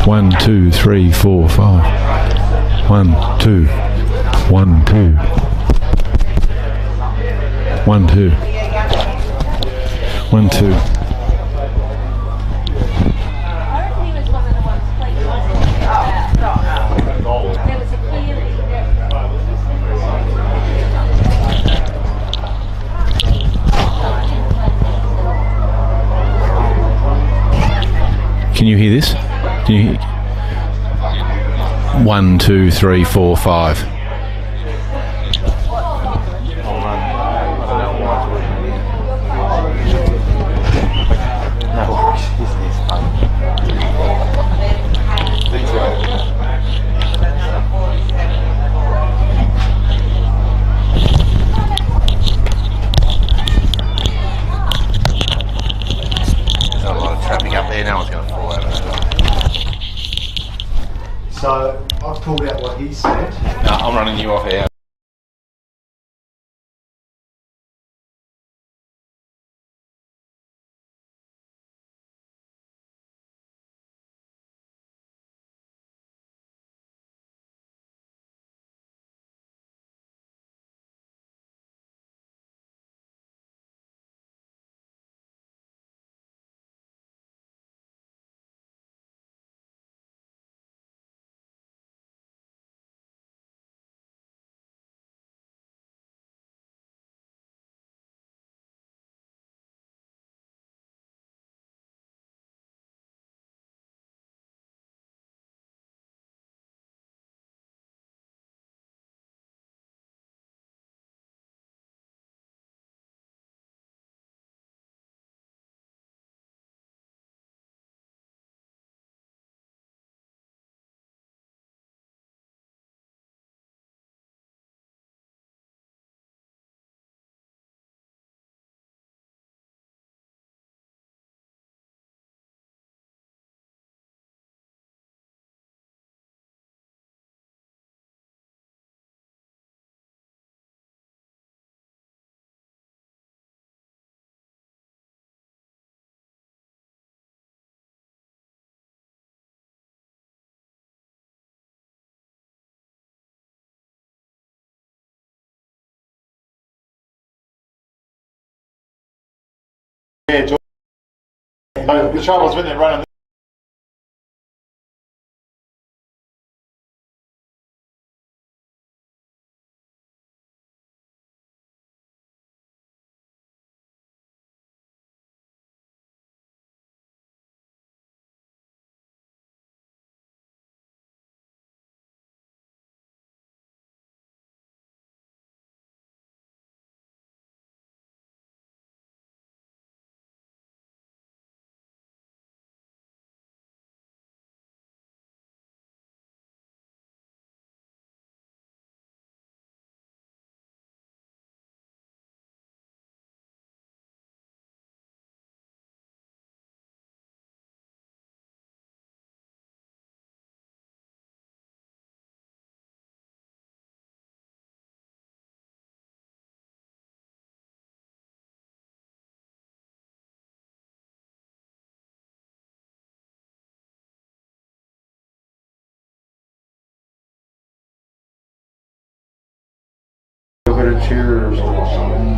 1, 2, 3, 4, 5. 1, 2. 1, 2. 1, 2. 1, 2. Can you hear this? Can you hear? 1, 2, 3, 4, 5. So I've pulled out what he said. No, I'm running you off here. Yeah, the trouble is when they're running a bit of cheers or something.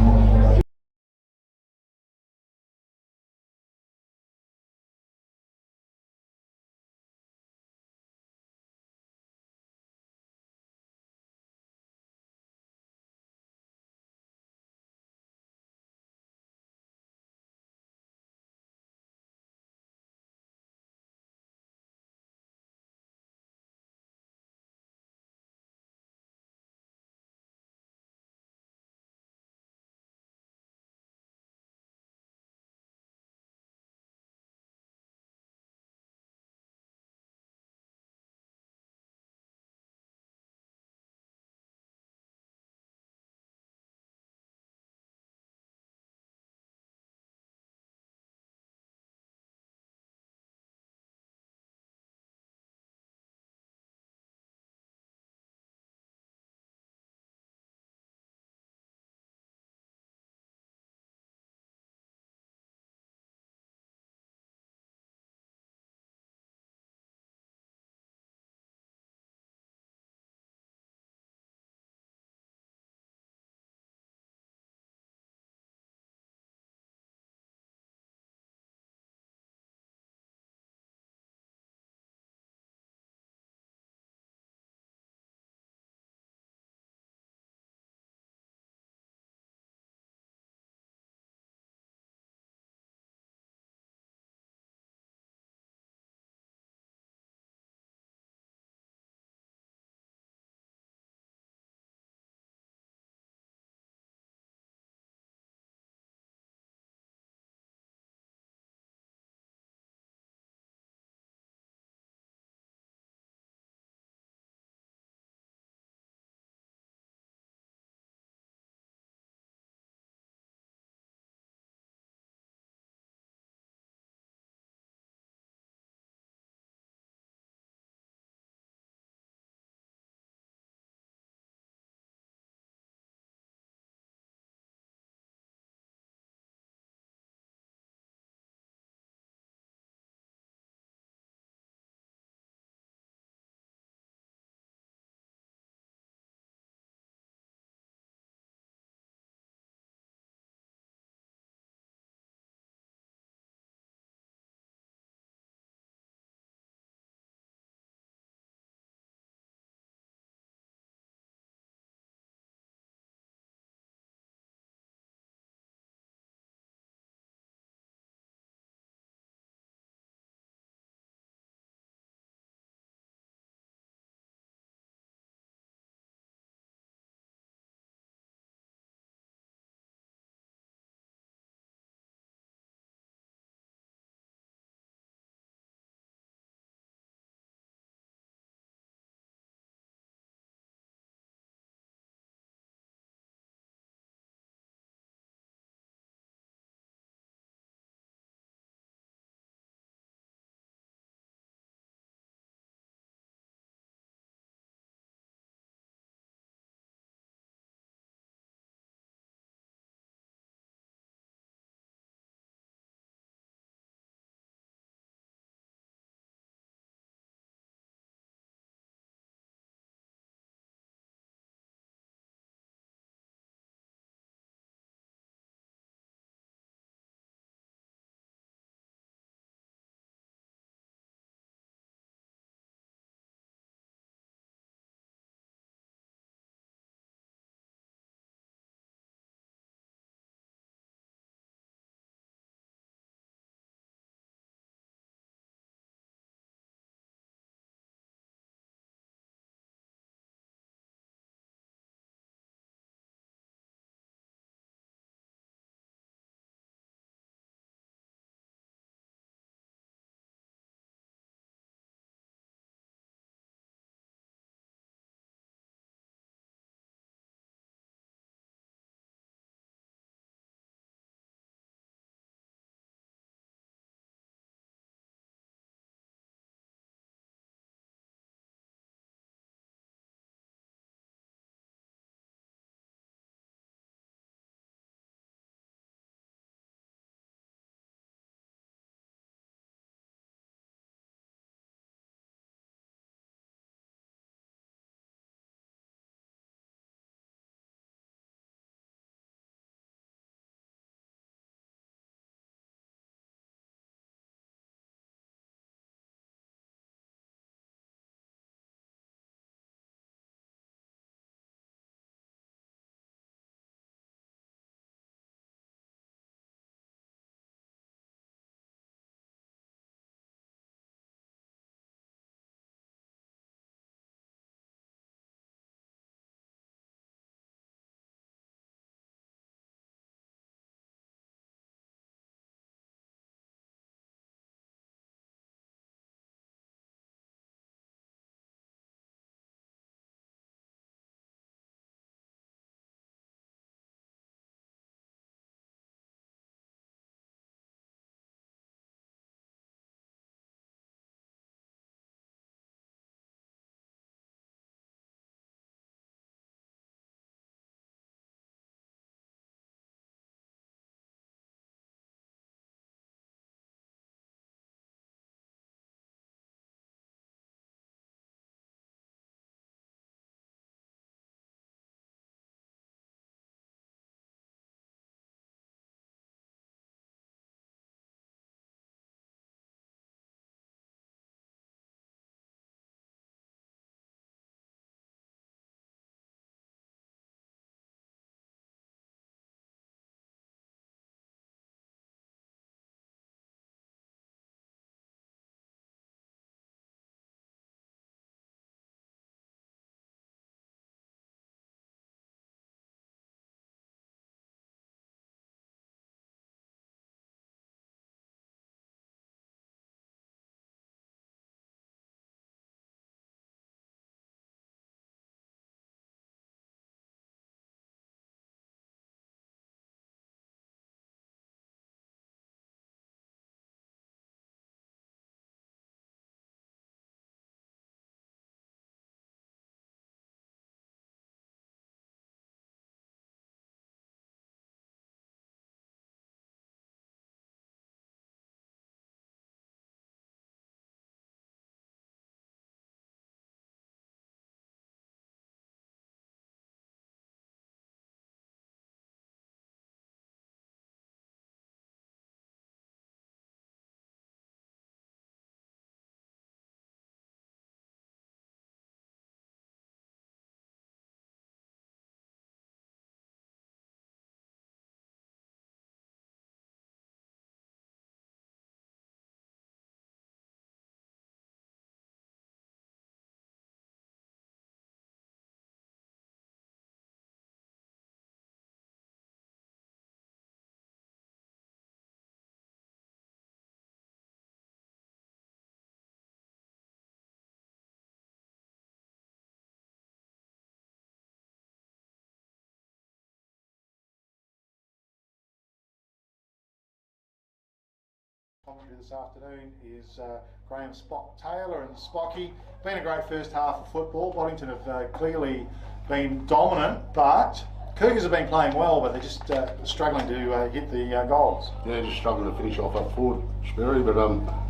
Commentary this afternoon is Graham Spock Taylor, and Spocky, been a great first half of football. Boddington have clearly been dominant, but Cougars have been playing well, but they're just struggling to hit the goals. Yeah, just struggling to finish off up forward, Sperry, but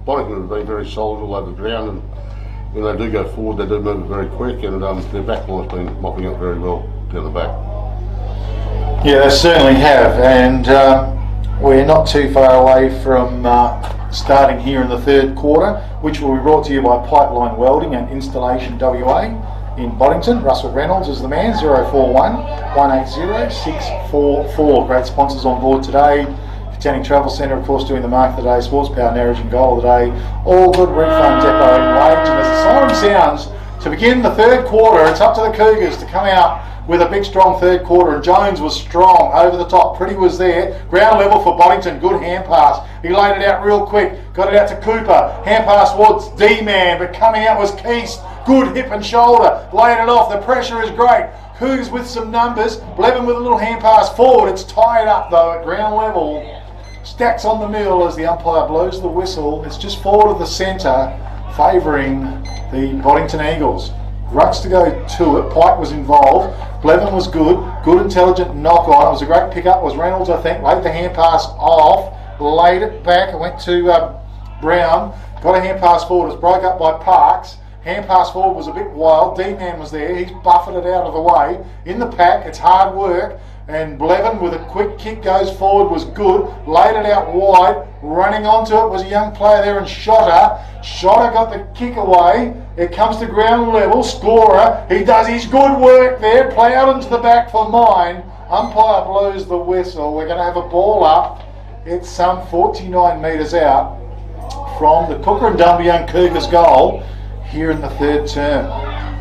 Boddington have been very solid all over the ground, and when they do go forward, they do move it very quick, and their back line's been mopping up very well down the back. Yeah, they certainly have, and we're not too far away from starting here in the third quarter, which will be brought to you by Pipeline Welding and Installation WA in Boddington. Russell Reynolds is the man, 041 180 644. Great sponsors on board today. Tanning Travel Centre, of course, doing the Mark of the Day, Sports Power Narrage and Goal of the Day. All good refund depot in wage. And as the siren sounds to begin the third quarter, it's up to the Cougars to come out with a big strong third quarter, and Jones was strong over the top. Pretty was there. Ground level for Boddington. Good hand pass. He laid it out real quick. Got it out to Cooper. Hand pass towards D-Man, but coming out was Keast. Good hip and shoulder. Laid it off. The pressure is great. Cougars with some numbers. Blevin with a little hand pass forward. It's tied up though at ground level. Stacks on the middle as the umpire blows the whistle. It's just forward of the centre, favouring the Boddington Eagles. Rucks to go to it. Pike was involved. Blevin was good. Good intelligent knock on. It was a great pick-up. It was Reynolds, I think. Laid the hand pass off. Laid it back. It went to Brown. Got a hand pass forward. It was broke up by Parks. Hand pass forward was a bit wild. D-Man was there. He's buffeted it out of the way. In the pack. It's hard work. And Blevin with a quick kick goes forward was good. Laid it out wide. Running onto it was a young player there, and Shotter. Shotter got the kick away. It comes to ground level. Scorer. He does his good work there. Play out into the back for mine. Umpire blows the whistle. We're going to have a ball up. It's some 49 metres out from the Kukerin Dumbleyung Cougars goal here in the third term.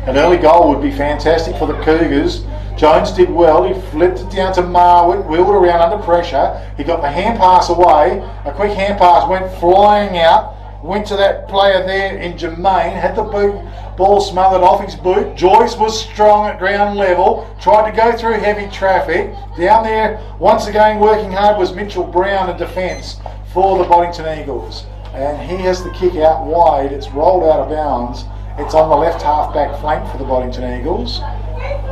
An early goal would be fantastic for the Cougars. Jones did well. He flipped it down to Marwick, wheeled around under pressure. He got the hand pass away. A quick hand pass went flying out. Went to that player there in Jermaine. Had the ball smothered off his boot. Joyce was strong at ground level. Tried to go through heavy traffic. Down there, once again, working hard was Mitchell Brown in defence for the Boddington Eagles. And he has the kick out wide. It's rolled out of bounds. It's on the left half-back flank for the Boddington Eagles.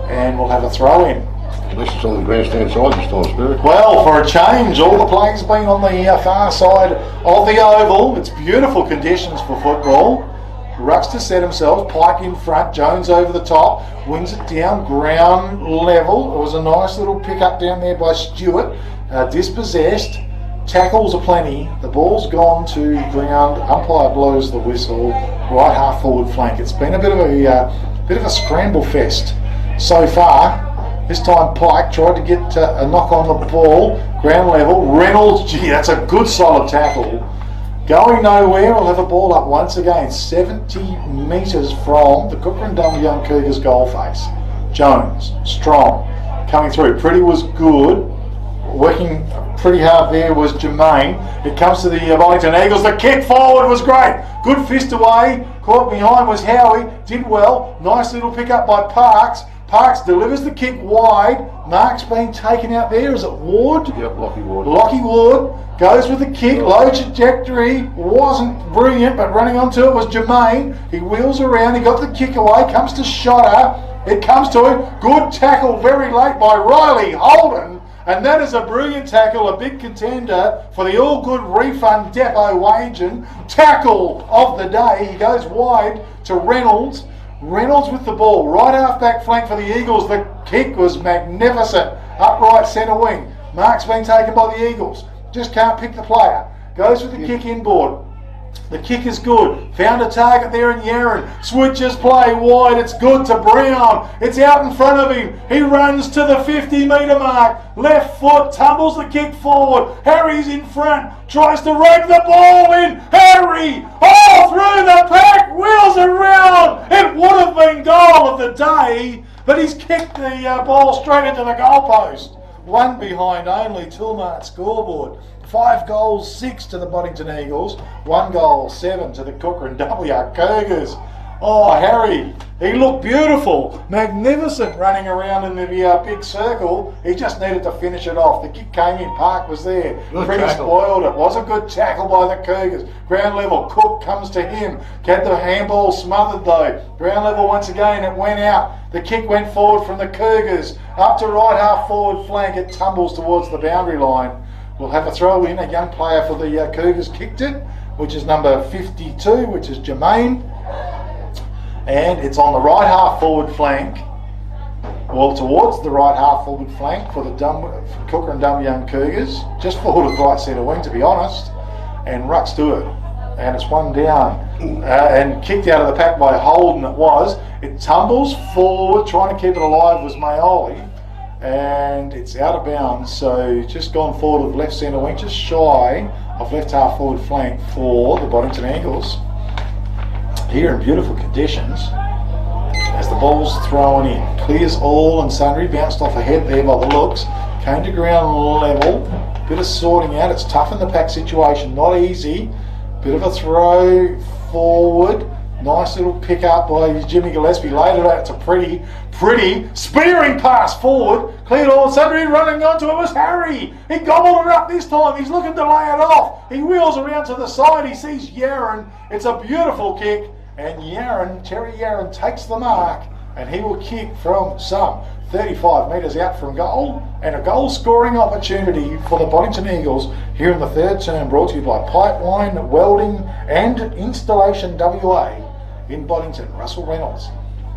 And we'll have a throw in. At least it's on the grandstand side this time, Spirit. Well, for a change, all the play's been on the far side of the oval. It's beautiful conditions for football. Rucks to set himself. Pike in front. Jones over the top. Wings it down. Ground level. It was a nice little pick up down there by Stewart. Dispossessed. Tackles aplenty. The ball's gone to ground. Umpire blows the whistle. Right half forward flank. It's been a bit of a scramble fest so far. This time Pike tried to get a knock on the ball. Ground level. Reynolds, gee, that's a good solid tackle. Going nowhere. We'll have a ball up once again. 70 metres from the Kukerin Dumbleyung Cougars goal face. Jones, strong. Coming through. Pretty was good. Working pretty hard there was Jermaine. It comes to the Boddington Eagles. The kick forward was great. Good fist away. Caught behind was Howie. Did well. Nice little pick up by Parks. Parks delivers the kick wide. Mark's been taken out there. Is it Ward? Yep, Lockie Ward. Lockie Ward goes with the kick. Low trajectory. Wasn't brilliant, but running onto it was Jermaine. He wheels around. He got the kick away. Comes to Shotter. It comes to him. Good tackle very late by Riley Holden. And that is a brilliant tackle, a big contender for the All Good Refund Depot waging. Tackle of the day. He goes wide to Reynolds. Reynolds with the ball. Right half back flank for the Eagles. The kick was magnificent. Upright centre wing. Mark's been taken by the Eagles. Just can't pick the player. Goes with the kick inboard. The kick is good. Found a target there in Yaron. Switches play wide. It's good to Brown. It's out in front of him. He runs to the 50-metre mark. Left foot tumbles the kick forward. Harry's in front. Tries to rake the ball in. Harry! Oh, through the pack. Wheels around. It would have been goal of the day, but he's kicked the ball straight into the goalpost. One behind only. Tilmart scoreboard. 5 goals, 6 to the Boddington Eagles. 1 goal, 7 to the Kukerin Dumbleyung Cougars. Oh, Harry, he looked beautiful, magnificent running around in the big circle. He just needed to finish it off. The kick came in, Park was there. Good Pretty tackle. spoiled it. Was a good tackle by the Cougars. Ground level, Cook comes to him. Had the handball smothered though. Ground level once again, it went out. The kick went forward from the Cougars. Up to right half forward flank, it tumbles towards the boundary line. We'll have a throw in. A young player for the Cougars kicked it, which is number 52, which is Jermaine. And it's on the right half forward flank, well towards the right half forward flank for the Kukerin Dumbleyung Cougars, just forward of right centre wing to be honest, and Rucks to it. And it's one down and kicked out of the pack by Holden it was. It tumbles forward, trying to keep it alive was Mayoli, and it's out of bounds, so just gone forward of left centre wing, just shy of left half forward flank for the Boddington Eagles. Here in beautiful conditions as the ball's thrown in. Clears all and sundry, bounced off a head there by the looks, came to ground level, bit of sorting out. It's tough in the pack situation, not easy. Bit of a throw forward, nice little pick up by Jimmy Gillespie, laid it out to Pretty, spearing pass forward, cleared all and sundry, running onto it was Harry. He gobbled it up this time, he's looking to lay it off. He wheels around to the side, he sees Yaron. It's a beautiful kick, and Terry Yaron takes the mark, and he will kick from some 35 metres out from goal, and a goal scoring opportunity for the Boddington Eagles here in the third term, brought to you by Pipeline, Welding and Installation WA in Boddington. Russell Reynolds.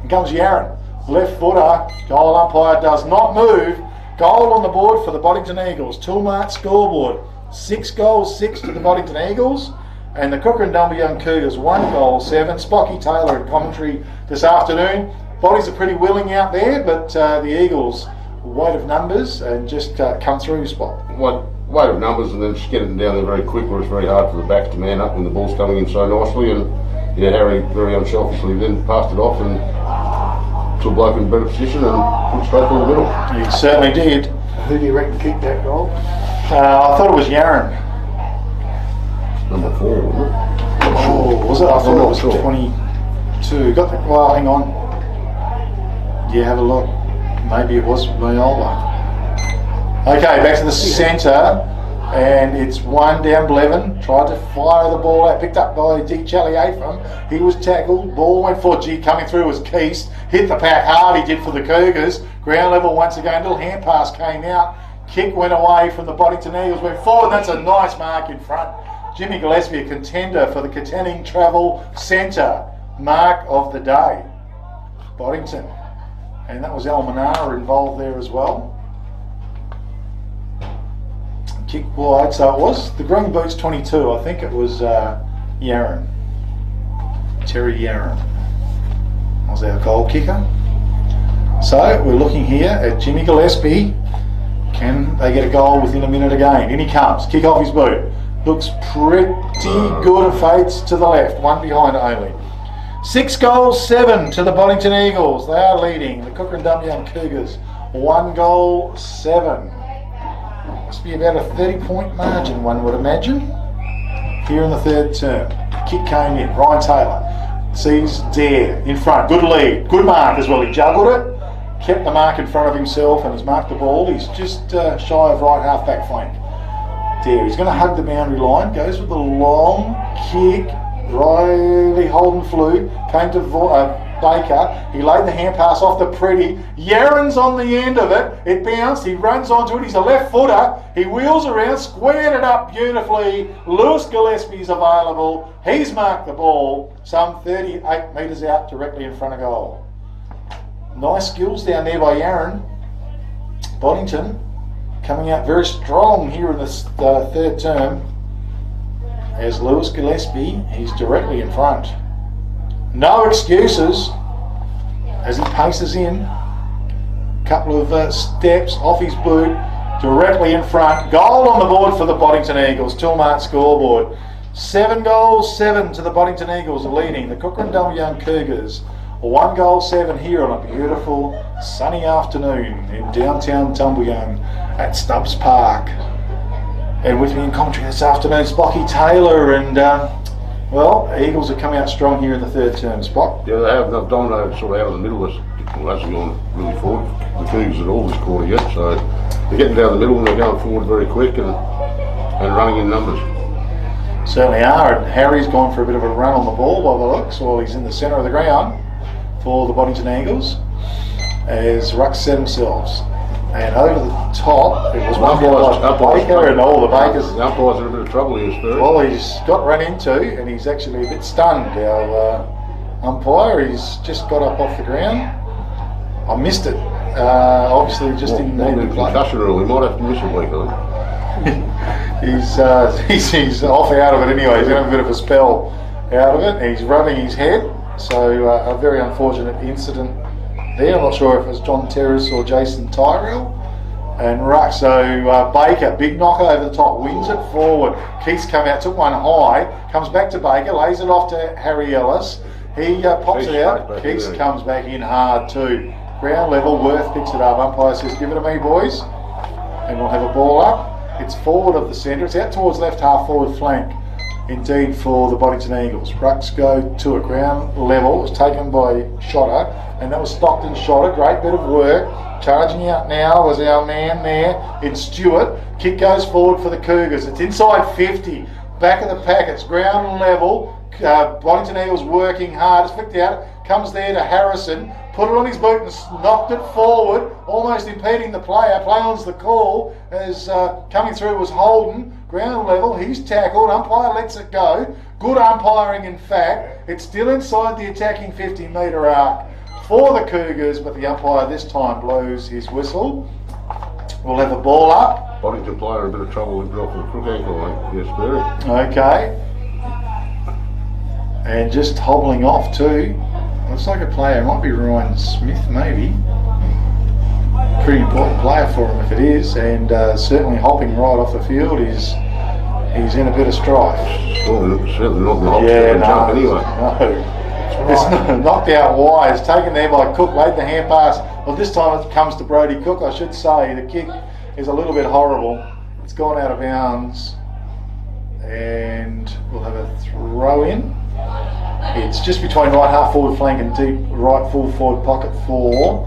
Here comes Yaron. Left footer, goal umpire does not move. Goal on the board for the Boddington Eagles. Toolmart scoreboard. 6 goals, 6 to the Boddington Eagles. And the Kukerin Dumbleyung Cougars 1 goal, 7. Spocky Taylor in commentary this afternoon. Bodies are pretty willing out there, but the Eagles, weight of numbers and just come through spot. Weight of numbers and then just getting down there very quick where it's very hard for the backs to man up when the ball's coming in so nicely. And yeah, Harry very unselfishly then passed it off and to a bloke in a better position and put straight through the middle. He certainly did. Who do you reckon kicked that goal? I thought it was Yaron. Number 4, wasn't it? Oh, was it? I thought it was sure. 22. Got the, well, hang on. Yeah, have a look. Maybe it was Viola. Okay, back to the centre. And it's one down Blevin. Tried to fire the ball out. Picked up by D. Charlie Afram. He was tackled. Ball went for G. Coming through was Keast. Hit the pack hard. He did for the Cougars. Ground level once again. Little hand pass came out. Kick went away from the Boddington Eagles. Went forward. That's a nice mark in front. Jimmy Gillespie, a contender for the Katanning Travel Centre. Mark of the day. Boddington. And that was Almanara involved there as well. Kick wide, so it was the green boots 22. I think it was Yaron, Terry Yaron was our goal kicker. So we're looking here at Jimmy Gillespie. Can they get a goal within a minute again? In he comes, kick off his boot. Looks pretty good and fades to the left, one behind only. 6 goals, 7 to the Boddington Eagles. They are leading the Kukerin Dumbleyung Cougars. 1 goal, 7. Must be about a 30-point margin, one would imagine. Here in the third term. Kick came in. Ryan Taylor sees Dare in front. Good lead. Good mark as well. He juggled it. Kept the mark in front of himself and has marked the ball. He's just shy of right half back flank. Dare. He's going to hug the boundary line. Goes with a long kick. Riley Holden flew. Came to Baker. He laid the hand pass off the Pretty. Yaron's on the end of it. It bounced. He runs onto it. He's a left footer. He wheels around, squared it up beautifully. Lewis Gillespie's available. He's marked the ball some 38 metres out directly in front of goal. Nice skills down there by Yaron. Boddington coming out very strong here in this third term. As Lewis Gillespie, he's directly in front. No excuses as he paces in. Couple of steps off his boot, directly in front. Goal on the board for the Boddington Eagles. Toolmart scoreboard. 7 goals, 7 to the Boddington Eagles, leading the Kukerin Dumbleyung Cougars. 1 goal, 7 here on a beautiful sunny afternoon in downtown Dumbleyung at Stubbs Park. And with me in commentary this afternoon, Spocky Taylor, and Well, Eagles have come out strong here in the third term spot. Yeah, they have. They've dominated sort of out of the middle. Well, hasn't gone really forward. The Cougars at all this quarter yet, so they're getting down the middle and they're going forward very quick and running in numbers. Certainly are, and Harry's gone for a bit of a run on the ball by the looks while he's in the centre of the ground for the Boddington Eagles as Rucks set themselves. And over the top, it was one by Baker, and all the Bakers. The umpire's in a bit of trouble here, Spirit. Well, he's got run into, and he's actually a bit stunned. Our umpire, he's just got up off the ground. I missed it. Obviously, just didn't need to play. Concussion rule. He might have to miss a week, I think. He's off out of it anyway. He's having a bit of a spell out of it. He's rubbing his head. So a very unfortunate incident there. I'm not sure if it was John Terrace or Jason Tyrell. And right, so Baker, big knock over the top, wins it forward. Keith's come out, took one high, comes back to Baker, lays it off to Harry Ellis. He pops it out. Keith comes back in hard too. Ground level, Worth picks it up. Umpire says, give it to me, boys. And we'll have a ball up. It's forward of the centre. It's out towards left half forward flank. Indeed for the Boddington Eagles. Rucks go to a ground level. It was taken by Shotter, and that was Stockton Shotter. Great bit of work. Charging out now was our man there in Stewart. Kick goes forward for the Cougars. It's inside 50. Back of the pack. It's ground level. Boddington Eagles working hard. It's flicked out. Comes there to Harrison. Put it on his boot and knocked it forward, almost impeding the player. Play on's the call. As coming through was Holden. Ground level. He's tackled. Umpire lets it go. Good umpiring, in fact. It's still inside the attacking 50-metre arc for the Cougars, but the umpire this time blows his whistle. We'll have a ball up. Boddington player in a bit of trouble with off the crook ankle, I think. Yes, Barry. Okay. And just hobbling off too. Looks like a player. It might be Ryan Smith, maybe. Pretty important player for him if it is, and certainly hopping right off the field. He's in a bit of strife. Well, certainly not the hop jump anyway. No. It's knocked out wide. It's taken there by Cook, laid the hand pass. Well, this time it comes to Brody Cook, I should say. The kick is a little bit horrible. It's gone out of bounds. And we'll have a throw in. It's just between right half forward flank and deep right full forward pocket for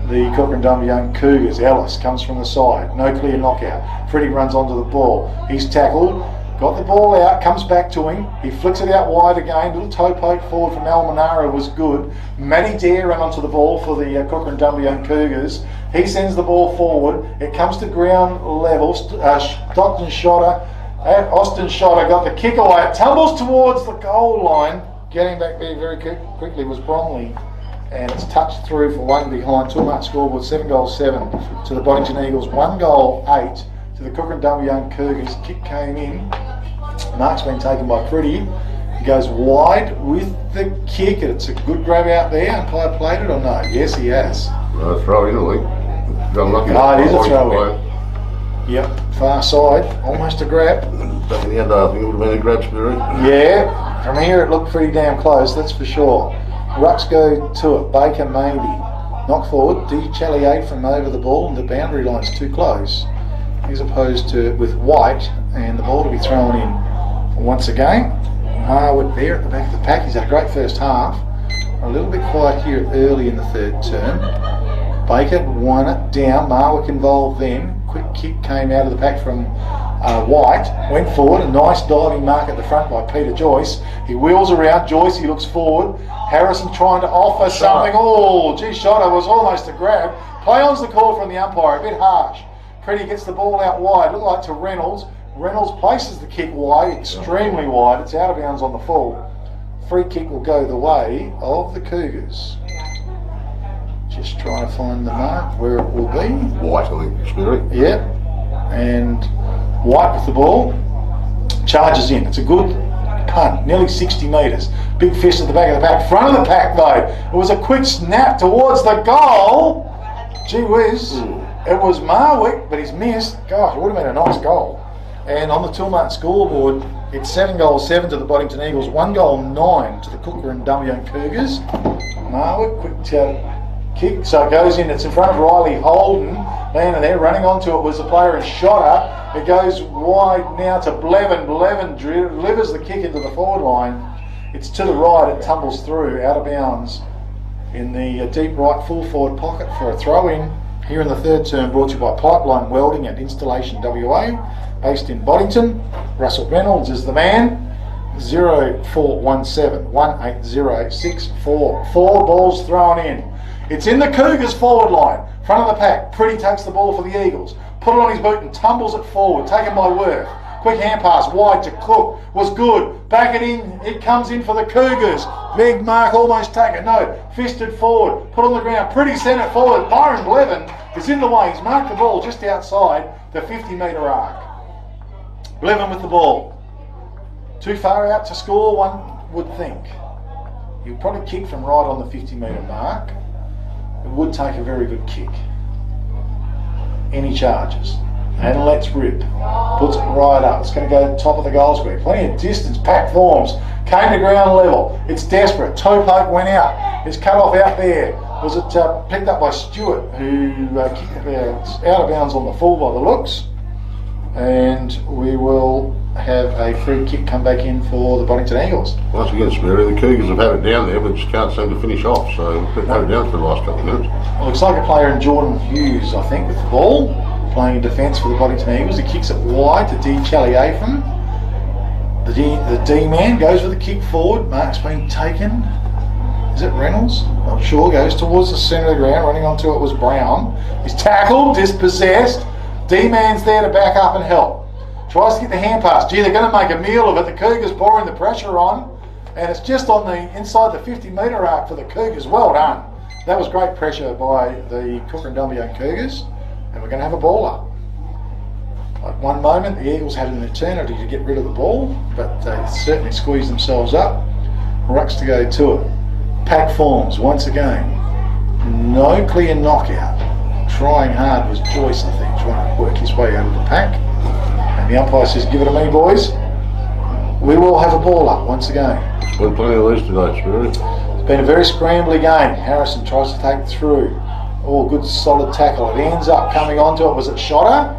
the Kukerin Dumbleyung Cougars. Ellis comes from the side. No clear knockout. Freddie runs onto the ball. He's tackled. Got the ball out, comes back to him. He flicks it out wide again. Little toe poke forward from Almanara was good. Matty Dare ran onto the ball for the Kukerin Dumbleyung Cougars. He sends the ball forward. It comes to ground level. Stockton Shotter, Austin Shotter got the kick away. It tumbles towards the goal line. Getting back there very quickly was Bromley. And it's touched through for one behind. 2-mark scoreboard, 7 goals 7 to the Boddington Eagles. 1 goal 8 to the Kukerin Dumbleyung Cougars. Kick came in. Mark's been taken by Freddie. He goes wide with the kick. It's a good grab out there. Umpire played it or no? Yes, he has. Throw in, I think. It is a throw in. Yep, far side. Almost a grab. Back in the end, I think it would have been a grab, Spirit. Yeah, from here it looked pretty damn close, that's for sure. Rucks go to it. Baker maybe. Knock forward. Chaliate from over the ball, and the boundary line's too close. As opposed to with White, and the ball to be thrown in once again. Marwood there at the back of the pack. He's had a great first half. A little bit quiet here early in the third term. Baker won it down. Marwick involved then. Quick kick came out of the pack from White. Went forward. A nice diving mark at the front by Peter Joyce. He wheels around. Joyce, he looks forward. Harrison trying to offer something. Oh, gee, Shotter was almost a grab. Play on's the call from the umpire. A bit harsh. Freddie gets the ball out wide. Looked like to Reynolds. Reynolds places the kick wide, extremely wide. It's out of bounds on the full. Free kick will go the way of the Cougars. Just trying to find the mark where it will be. White, I think, Spirit. Yep. And White with the ball. Charges in. It's a good punt. Nearly 60 metres. Big fist at the back of the pack. Front of the pack though. It was a quick snap towards the goal. Gee whiz. It was Marwick, but he's missed. Gosh, it would have been a nice goal. And on the 2-mark scoreboard, it's 7 goals 7 to the Boddington Eagles, 1 goal 9 to the Kukerin Dumbleyung Cougars. Marwick, quick Kick, so it goes in. It's in front of Riley Holden. Landing there, running onto it was the player in Shotter. It goes wide now to Blevin. Blevin delivers the kick into the forward line. It's to the right. It tumbles through, out of bounds in the deep right full forward pocket for a throw in. Here in the third term, brought to you by Pipeline Welding and Installation WA, based in Boddington. Russell Reynolds is the man. 0417 180644. 4 balls thrown in. It's in the Cougars forward line, front of the pack. Pretty takes the ball for the Eagles. Put it on his boot and tumbles it forward, taken by Worth. Quick hand pass wide to Cook, was good. Back it in, it comes in for the Cougars. Big mark, almost taken. No, fisted forward, put on the ground. Pretty sent it forward. Byron Blevin is in the way. He's marked the ball just outside the 50-metre arc. Blevin with the ball. Too far out to score, one would think. He'll probably kick from right on the 50-metre mark. It would take a very good kick. Any charges? And let's rip. Puts it right up. It's going to go top of the goal square. Plenty of distance. Pack forms. Came to ground level. It's desperate. Toe poke went out. It's cut off out there. Was it picked up by Stewart, who kicked it out of bounds on the full by the looks. And we will have a free kick come back in for the Boddington Eagles. Once again, Smeary, the Cougars have had it down there, but just can't seem to finish off, so they've had it down for the last couple of minutes. Well, looks like a player in Jordan Hughes, I think, with the ball, playing in defence for the Boddington Eagles. He kicks it wide to D. Chaliafin. The D-man goes with the kick forward. Mark's been taken. Is it Reynolds? Not sure. Goes towards the centre of the ground. Running onto it was Brown. He's tackled, dispossessed. D-man's there to back up and help. Tries to get the hand pass. Gee, they're going to make a meal of it. The Cougars pouring the pressure on. And it's just on the inside the 50-metre arc for the Cougars. Well done. That was great pressure by the Kukerin Dumbleyung Cougars. And we're going to have a ball up. At one moment, the Eagles had an eternity to get rid of the ball, but they certainly squeezed themselves up. Rucks to go to it. Pack forms once again. No clear knockout. Trying hard was Joyce, I think, trying to work his way out of the pack. And the umpire says, give it to me, boys. We will have a ball up once again. There's been plenty of these today, Spirit. It's been a very scrambly game. Harrison tries to take it through. All good solid tackle. It ends up coming onto it. Was it Shotter?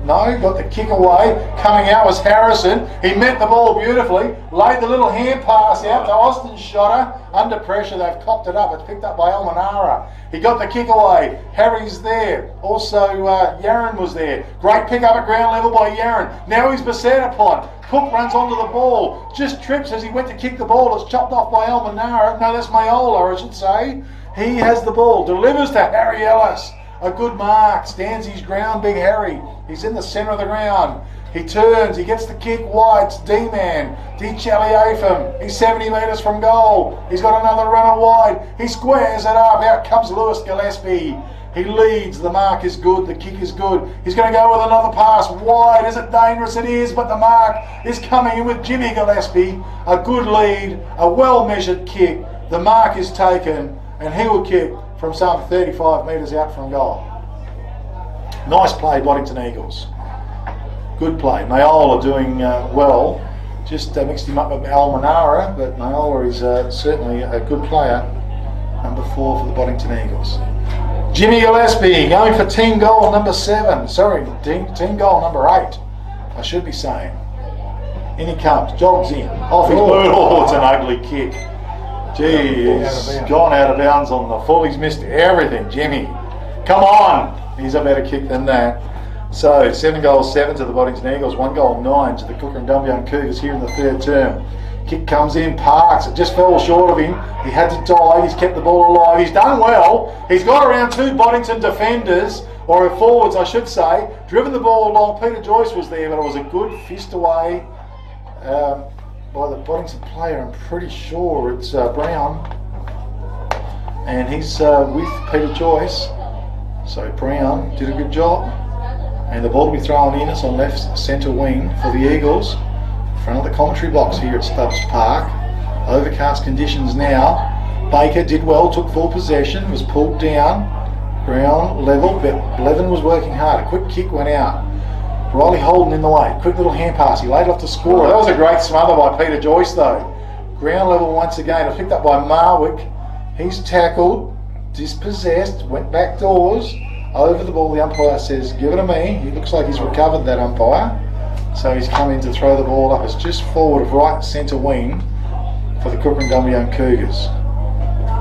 No, got the kick away. Coming out was Harrison. He met the ball beautifully. Laid the little hand pass out to Austin Shotter. Under pressure, they've copped it up. It's picked up by Almanara. He got the kick away. Harry's there. Also, Yaron was there. Great pick up at ground level by Yaron. Now he's beset upon. Cook runs onto the ball. Just trips as he went to kick the ball. It's chopped off by Almanara. No, that's Mayola, I should say. He has the ball. Delivers to Harry Ellis. A good mark. Stands his ground, big Harry. He's in the centre of the ground. He turns. He gets the kick wide. It's D-man. D. Chaliafin. He's 70 metres from goal. He's got another runner wide. He squares it up. Out comes Lewis Gillespie. He leads. The mark is good. The kick is good. He's going to go with another pass wide. Is it dangerous? It is, but the mark is coming in with Jimmy Gillespie. A good lead. A well-measured kick. The mark is taken, and he will kick from some 35 metres out from goal. Nice play, Boddington Eagles. Good play. Mayola doing well. Just mixed him up with Almanara, but Mayola is certainly a good player. Number 4 for the Boddington Eagles. Jimmy Gillespie going for team goal number 7. Sorry, team goal number 8, I should be saying. In he comes, jogs in. Off his boot. Oh, it's an ugly kick. Gee, he's gone out of bounds on the full. He's missed everything, Jimmy. Come on. He's a better kick than that. So 7 goals, 7 to the Boddington Eagles, 1 goal, 9 to the Kukerin Dumbleyung Cougars here in the third term. Kick comes in, Parks. It just fell short of him. He had to dive. He's kept the ball alive. He's done well. He's got around 2 Boddington defenders, or forwards, I should say. Driven the ball along. Peter Joyce was there, but it was a good fist away by the Boddington player. I'm pretty sure it's Brown, and he's with Peter Joyce. So Brown did a good job, and the ball will be thrown in. It's on left centre wing for the Eagles, in front of the commentary box here at Stubbs Park. Overcast conditions now. Baker did well, took full possession, was pulled down, ground level, but Blevin was working hard. A quick kick went out. Riley Holden in the way. Quick little hand pass. He laid off to score. That was a great smother by Peter Joyce though. Ground level once again. It was picked up by Marwick. He's tackled. dispossessed, went back doors, over the ball. The umpire says, give it to me. He looks like he's recovered, that umpire. So he's come in to throw the ball up. It's just forward of right centre wing for the Kukerin Dumbleyung Cougars.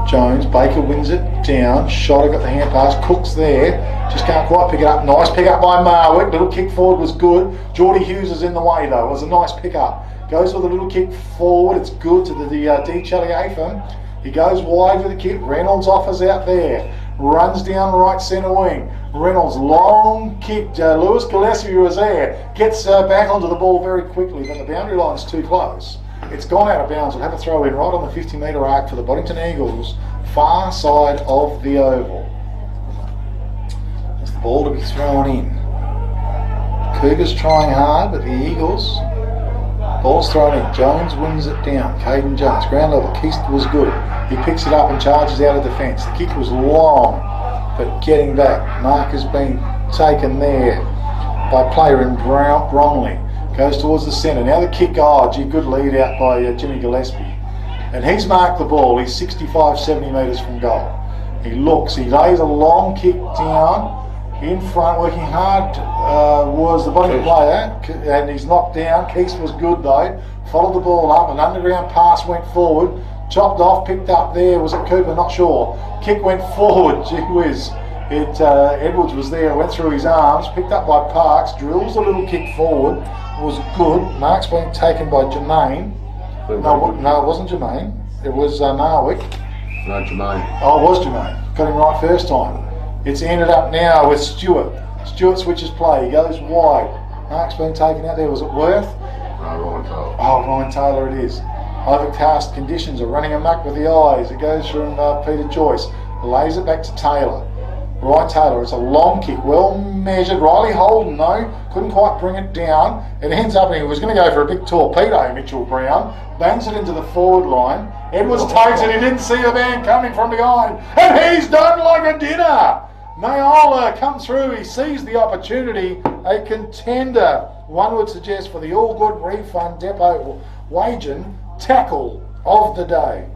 Jones, Baker wins it down. Shotter got the hand pass. Cook's there. Just can't quite pick it up. Nice pick up by Marwick. Little kick forward was good. Geordie Hughes is in the way though. It was a nice pick up. Goes with a little kick forward. It's good to the D. Charlie Atham. He goes wide with the kick. Reynolds offers out there. Runs down right centre wing. Reynolds, long kick. Lewis Gillespie was there. Gets back onto the ball very quickly, but the boundary line's too close. It's gone out of bounds. We'll have a throw in right on the 50-metre arc for the Boddington Eagles, far side of the oval. There's the ball to be thrown in. Cougars trying hard, but the Eagles, ball's thrown in. Jones wins it down. Caden Jones, ground level. Keast was good. He picks it up and charges out of defence. The kick was long, but getting back. Mark has been taken there by player in Bromley. Goes towards the centre. Now the kick, good lead out by Jimmy Gillespie. And he's marked the ball. He's 65, 70 metres from goal. He looks, he lays a long kick down. In front, working hard was the Boddington player, and he's knocked down. Keast was good though. Followed the ball up, an underground pass went forward. Chopped off, picked up there. Was it Cooper? Not sure. Kick went forward. Gee whiz. Edwards was there, went through his arms, picked up by Parks, drills a little kick forward, was good. Mark's been taken by Jermaine. No, it wasn't Jermaine. It was Marwick. No, Jermaine. Oh, it was Jermaine. Got him right first time. It's ended up now with Stewart. Stewart switches play. He goes wide. Mark's been taken out there. Was it Worth? No, Ryan Taylor. Oh, Ryan Taylor it is. Overcast conditions are running amok with the eyes. It goes from Peter Joyce. Lays it back to Taylor. Ryan Taylor, it's a long kick, well measured. Riley Holden though, couldn't quite bring it down. It ends up, and he was going to go for a big torpedo, Mitchell Brown. Bangs it into the forward line. Edwards takes it, he didn't see a man coming from behind. And he's done like a dinner. Mayola comes through, he sees the opportunity. A contender, one would suggest, for the All Good Refund Depot Wagen tackle of the day.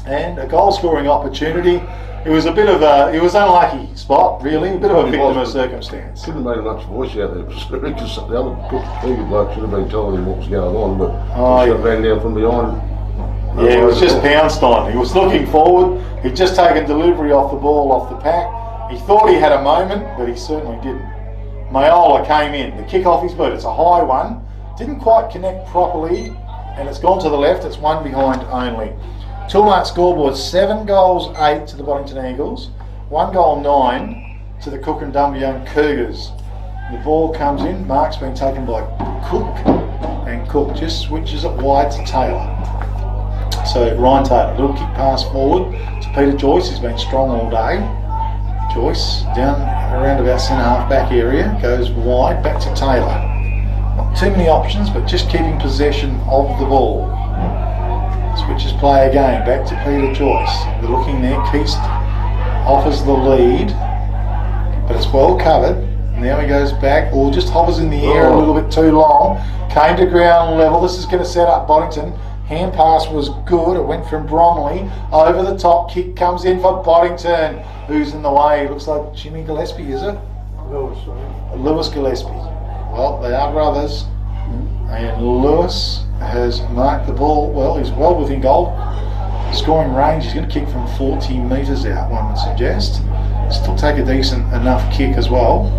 And a goal scoring opportunity. It was a bit of a, it was unlucky spot, really, a bit of a victim of circumstance. Couldn't have made much voice out there, because the other bloke should have been telling him what was going on, but he should have ran down from behind. Yeah, it was just pounced on. He was looking forward, he'd just taken delivery off the ball, off the pack. He thought he had a moment, but he certainly didn't. Mayola came in, the kick off his boot, it's a high one, didn't quite connect properly, and it's gone to the left, it's one behind only. Toolmart scoreboard, 7 goals, 8 to the Boddington Eagles, 1 goal, 9 to the Kukerin Dumbleyung Cougars. The ball comes in, Mark's been taken by Cook, and Cook just switches it wide to Taylor. So Ryan Taylor, little kick pass forward to Peter Joyce, he's been strong all day. Joyce down around about centre half back area, goes wide, back to Taylor. Not too many options, but just keeping possession of the ball. Switches play again, back to Peter Joyce. They're looking there, Keast offers the lead, but it's well covered. Now he goes back, or just hovers in the air a little bit too long. Came to ground level, this is going to set up Boddington. Hand pass was good, it went from Bromley, over the top, kick comes in for Boddington. Who's in the way? Looks like Jimmy Gillespie, is it? Lewis Gillespie. Well, they are brothers, and Lewis has marked the ball well. He's well within goal scoring range. He's going to kick from 40 metres out, one would suggest. Still take a decent enough kick as well.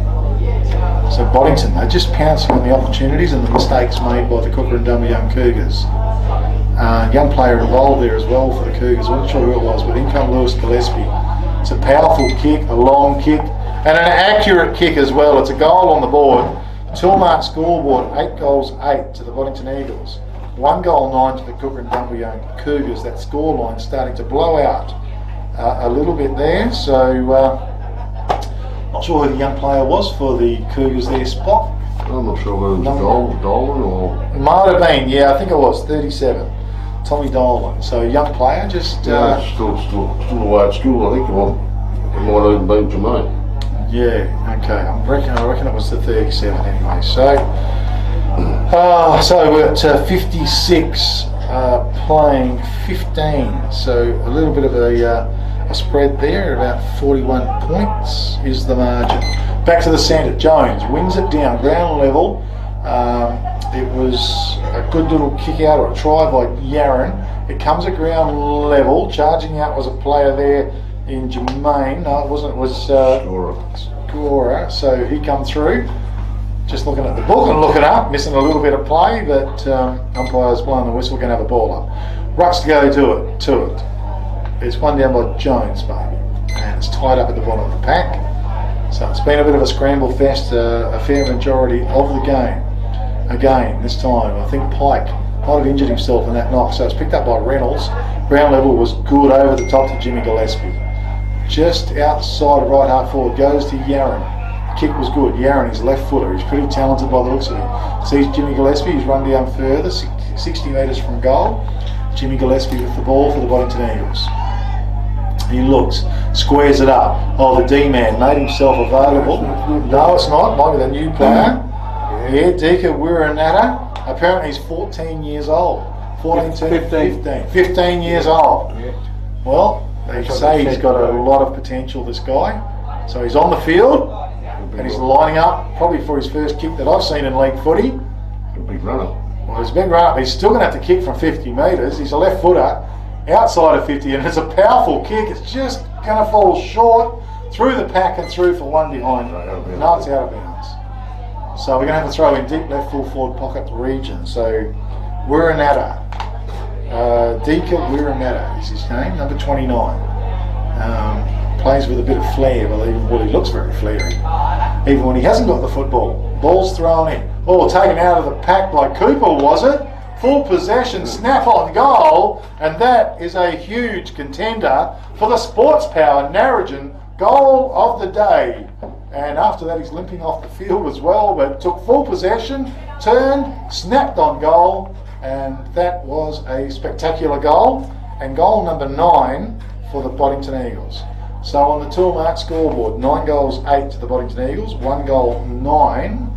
So Boddington, they're just pouncing on the opportunities and the mistakes made by the Kukerin Dumbleyung Cougars. Young player involved there as well for the Cougars. I'm not sure who it was, but in comes Lewis Gillespie. It's a powerful kick, a long kick, and an accurate kick as well. It's a goal on the board. Toolmart scoreboard, 8 goals, 8 to the Boddington Eagles. 1 goal, 9 to the Kukerin Dumbleyung Cougars. That scoreline starting to blow out a little bit there. So, not sure who the young player was for the Cougars there, Spot. I'm not sure whether it was Dolan or... It might have been, yeah, I think it was, 37. Tommy Dolan. So, a young player, just... still away at school, I think. It might have even been Jermaine. Yeah, okay. I reckon it was the 37 anyway. So we're at 56, playing 15. So a little bit of a a spread there, about 41 points is the margin. Back to the centre, Jones wins it down, ground level. It was a good little kick out or a try by Yaron. It comes at ground level. Charging out was a player there in Jermaine. No, it wasn't. It was Scorer. So he come through. Just looking at the book and looking up, missing a little bit of play, but umpire's blowing the whistle, going to have a ball up. Rucks to go to it. It's one down by Jones, maybe, and it's tied up at the bottom of the pack. So it's been a bit of a scramble fest, a fair majority of the game. Again, this time, I think Pike might have injured himself in that knock, so it's picked up by Reynolds. Ground level was good over the top to Jimmy Gillespie. Just outside of right half forward goes to Yaron. Kick was good. Yaron, his left footer, he's pretty talented by the looks of him. Sees Jimmy Gillespie, he's run down further, 60 metres from goal. Jimmy Gillespie with the ball for the Boddington Eagles. He looks, squares it up. Oh, the D-man made himself available. No, it's not. Might be the new player. Yeah, Dika Wiranata. Apparently he's 14 years old. 15 years old. Well, they say he's got a lot of potential, this guy. So he's on the field and he's lining up probably for his first kick that I've seen in league footy. A big runner. Well, he's a big runner, but he's still going to have to kick from 50 metres. He's a left footer outside of 50 and it's a powerful kick. It's just going to fall short through the pack and through for one behind. No, it's out of bounds. So we're going to have to throw in deep left full forward pocket region. So Wiranata, Dika Wiranata is his name, number 29. Plays with a bit of flair, well he looks very flary, even when he hasn't got the football. Ball's thrown in. Oh, taken out of the pack by Cooper, was it? Full possession, snap on goal, and that is a huge contender for the Sports Power Narrogin goal of the day. And after that he's limping off the field as well, but took full possession, turned, snapped on goal, and that was a spectacular goal, and goal number 9 for the Boddington Eagles. So on the Toolmark scoreboard, 9 goals 8 to the Boddington Eagles, 1 goal 9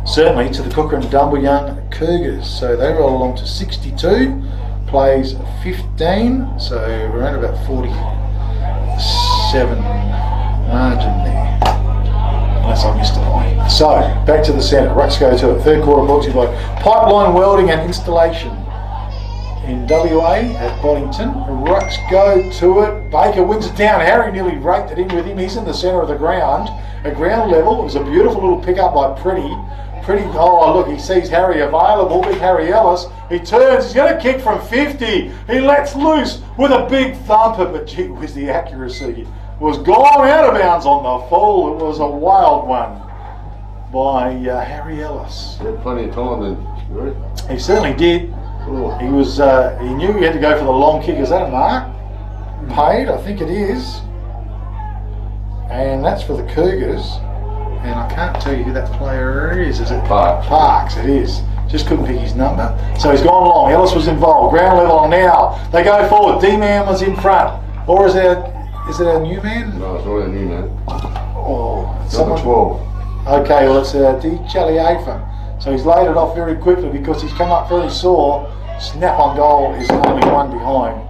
certainly to the Kukerin Dumbleyung Cougars. So they roll along to 62, plays 15, so we're around about 47 margin there, unless I missed a point. So back to the centre, Rucks go to it. Third quarter brought to you by Pipeline Welding and Installation in WA at Boddington. Rucks go to it. Baker wins it down. Harry nearly raked it in with him. He's in the centre of the ground. At ground level, it was a beautiful little pick up by Pretty. Oh look, he sees Harry available, big Harry Ellis. He turns, he's going to kick from 50. He lets loose with a big thumper, but gee whiz, the accuracy was gone out of bounds on the full. It was a wild one by Harry Ellis. He had plenty of time then. He certainly did. He was. He knew he had to go for the long kick. Is that a mark? Paid, I think it is. And that's for the Cougars. And I can't tell you who that player is. Is it Parks? Parks, it is. Just couldn't pick his number. So he's gone long. Ellis was involved. Ground level now. They go forward. D-Man was in front. Or is it a new man? No, it's not a new man. Oh, Number 12. Okay, well it's D. Chaliafa. So he's laid it off very quickly because he's come up very sore. Snap on goal is only 1 behind.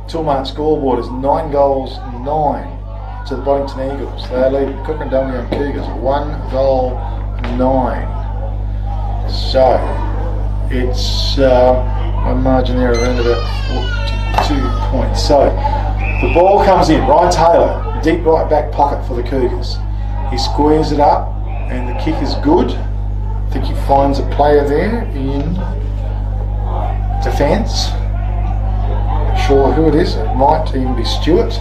Toolmark scoreboard is 9 goals 9 to the Boddington Eagles. They lead Kukerin Dumbleyung Cougars 1 goal 9. So it's a margin there around about 42 points. So the ball comes in. Ryan Taylor, deep right back pocket for the Cougars. He squares it up and the kick is good. I think he finds a player there in defence. Not sure who it is. It might even be Stewart.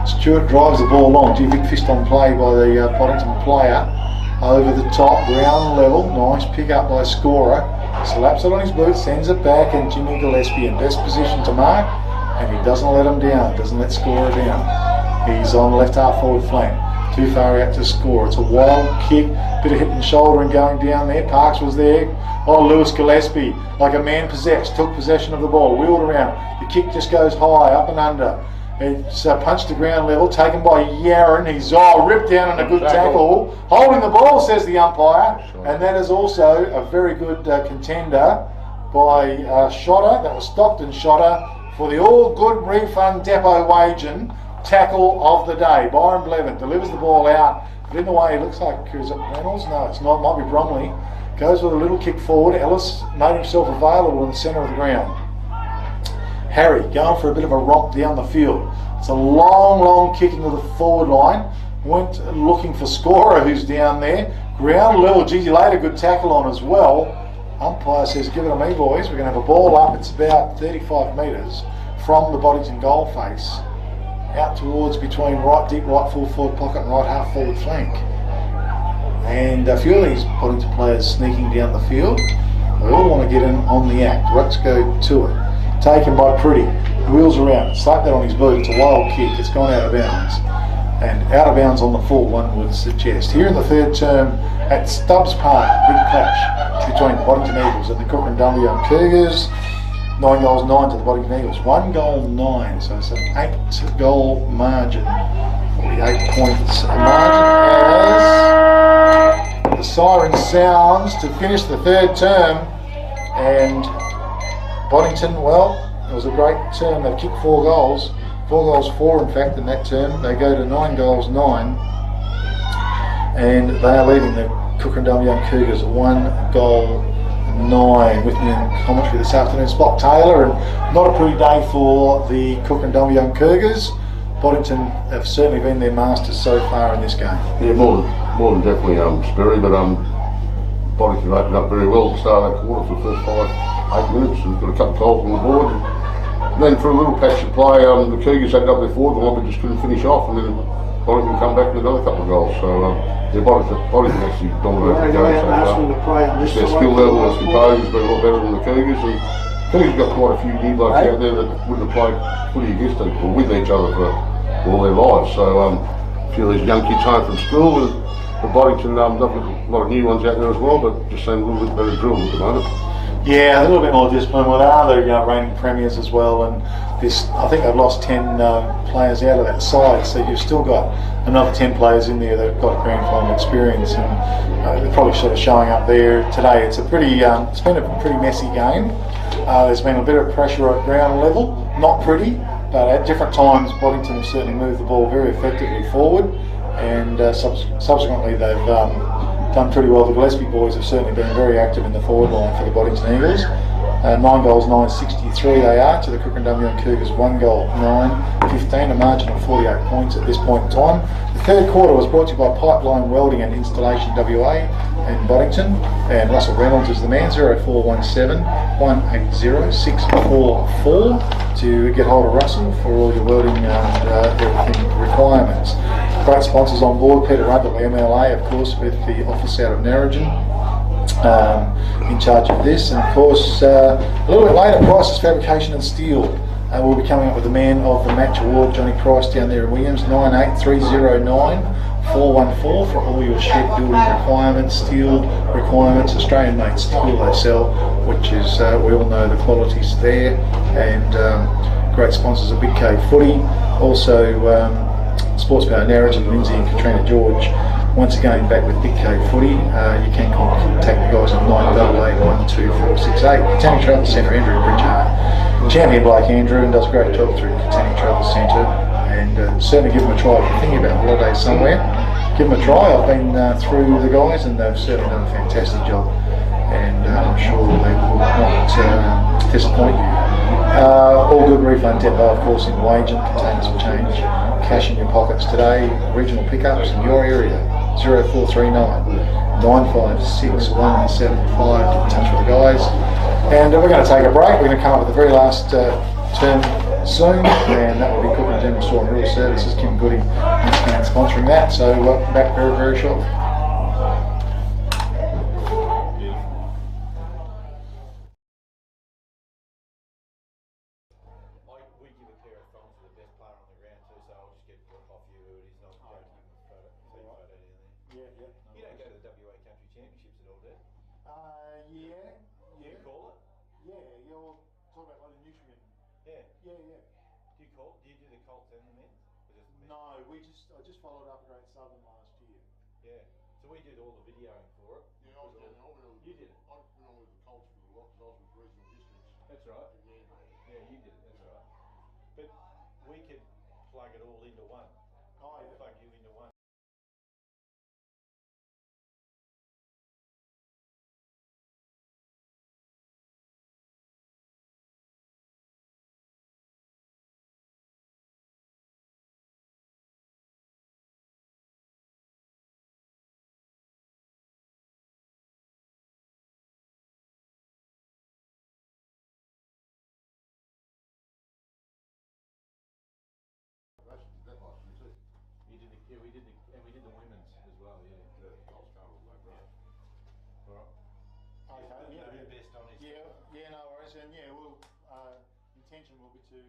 Stewart drives the ball long. Big fist on play by the Boddington player. Over the top, ground level. Nice pick up by Scorer. Slaps it on his boot, sends it back, and Jimmy Gillespie in best position to mark. And he doesn't let him down. Doesn't let Scorer down. He's on the left half forward flank. Too far out to score. It's a wild kick, bit of hitting shoulder and going down there. Parks was there. Oh, Lewis Gillespie, like a man possessed, took possession of the ball, wheeled around. The kick just goes high, up and under. It's punched to ground level, taken by Yaron. He's ripped down on a good tackle. Holding the ball, says the umpire. And that is also a very good contender by Shotter. That was Stockton Shotter for the All Good Refund Depot waging tackle of the day. Byron Blevin delivers the ball out, but in the way it looks like, is it Reynolds? No, it's not, it might be Bromley. Goes with a little kick forward. Ellis made himself available in the centre of the ground. Harry going for a bit of a romp down the field. It's a long kicking of the forward line. Went looking for Scorer, who's down there. Ground level, geez, he laid a good tackle on as well. Umpire says, give it to me, boys. We're going to have a ball up. It's about 35 metres from the Boddington goal face, out towards between deep right full forward pocket and right half forward flank. And a few of these Boddington players sneaking down the field. They all want to get in on the act. Rucks go to it. Taken by Pretty. Wheels around. Slapped that on his boot. It's a wild kick. It's gone out of bounds. And out of bounds on the full, one would suggest. Here in the third term at Stubbs Park, big clash between the Boddington Eagles and the Kukerin Dumbleyung Cougars. 9 goals, 9 to the Boddington Eagles. 1 goal, 9. So it's an 8 goal margin. 48 points margin as the siren sounds to finish the third term. And Boddington, well, it was a great term. They've kicked 4 goals. 4 goals, 4 in fact in that term. They go to 9 goals, 9. And they are leading the Kukerin Dumbleyung Cougars 1 goal, 9. With me in commentary this afternoon, Spock Taylor, and not a pretty day for the Kukerin Dumbleyung Cougars. Boddington have certainly been their masters so far in this game. Yeah, more than definitely Sperry, but Boddington opened up very well at the start of that quarter for the first 5-8 minutes and got a couple of goals on the board. And then for a little patch of play, the Cougars had up their forward line but just couldn't finish off, and then Boddington come back with another couple of goals. So Boddington actually dominated the game so far. Their skill level, I suppose, has been a lot better than the Cougars, and Cougars got quite a few new blokes out there that wouldn't have played footy against each or with each other for all their lives. So a few of these young kids home from school, and the Boddington, a lot of new ones out there as well, but just seem a little bit better drilled at the moment. Yeah, a little bit more discipline. Well, they are the reigning premiers as well, and this, I think they've lost 10 players out of that side, so you've still got another 10 players in there that have got grand final experience, and they're probably sort of showing up there today. It's it's been a pretty messy game. There's been a bit of pressure at ground level, not pretty, but at different times Boddington have certainly moved the ball very effectively forward, and subsequently they've done pretty well. The Gillespie boys have certainly been very active in the forward line for the Boddington Eagles. 9 goals, 9, 63 they are to the Kukerin Dumbleyung Cougars. 1 goal, 9, 15, a margin of 48 points at this point in time. The third quarter was brought to you by Pipeline Welding and Installation WA in Boddington, and Russell Reynolds is the man. 0417 180 644 to get hold of Russell for all your welding and everything requirements. Great sponsors on board. Peter Rudd, the MLA, of course, with the office out of Narrogin, in charge of this. And of course, a little bit later, Price's Fabrication and Steel. We'll be coming up with the Man of the Match award, Johnny Price, down there in Williams. 98309 414 for all your shed building requirements, steel requirements, Australian made steel they sell, which is, we all know the quality's there. And great sponsors of Big Cave Footy. Also, Sports Power Narrogin, Lindsay and Katrina George. Once again, back with Big Cave Footy. You can contact the guys on 98812468. Katanning Travel Centre, Andrew Bridgehart. Champion Blake Andrew, and does a great job through Katanning Travel Centre. And certainly give them a try if you're thinking about holidays somewhere. Give them a try. I've been through the guys, and they've certainly done a fantastic job. And I'm sure they will not disappoint you. All Good Refund Depot, of course, in Wagen. Containers for change. Cash in your pockets today. Regional pickups in your area. 0439 956 175. Get in touch with the guys. And we're going to take a break. We're going to come up with the very last term soon, and that will be Kukerin General Store and Rural Services. Kim Goody is sponsoring that. So back very, very shortly. We give a pair of thumbs to the best player on the ground too, so I'll just get off you who it is, and I'll go give him a photo down there. Yeah. You don't go to the WA Country Championships at all, do you? Yeah. You call it? Yeah, you're talking about like the nutrient. Yeah. Yeah. Do you do the Colts and the men's? Or just the men's? No, I just followed up Great Southern last year. Yeah. So we did all the videoing for it. Yeah, I was down there. You did it? I went on with the Colts for a lot because I was with regional districts. That's right. In Mandarin. Yeah, you did it. That's right. plug it all into one. Oh, yeah. Plug you into one. We did the women's as well, yeah. Okay, Yeah, yeah. the best on his. Yeah, no worries, and yeah, we'll intention will be to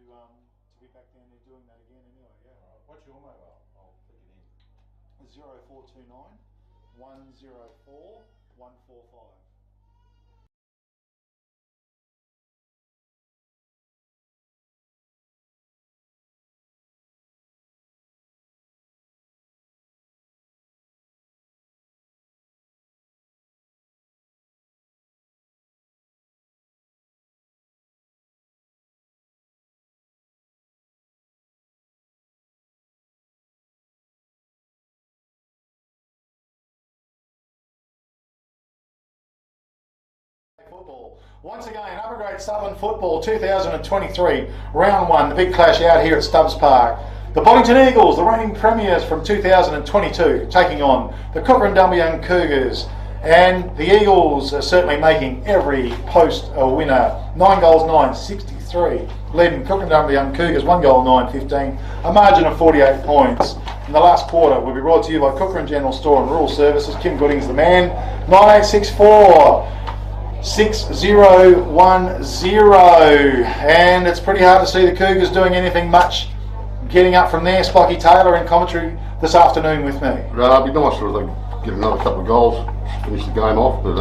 be back down there doing that again anyway. Yeah. Alright, what's your mobile? I'll click it in. 0429 104 145. Football. Once again, Upper Grade Southern Football 2023, round one, the big clash out here at Stubbs Park. The Boddington Eagles, the reigning premiers from 2022, taking on the Kukerin Dumbleyung Cougars. And the Eagles are certainly making every post a winner. 9 goals, 9, 63. Leading Kukerin Dumbleyung Cougars, 1 goal, 9, 15. A margin of 48 points. In the last quarter will be brought to you by Kukerin General Store and Rural Services. Kim Gooding's the man. 9864. 6010, and it's pretty hard to see the Cougars doing anything much getting up from there. Spocky Taylor in commentary this afternoon with me. Right, it'd be nice if they get another couple of goals, finish the game off, but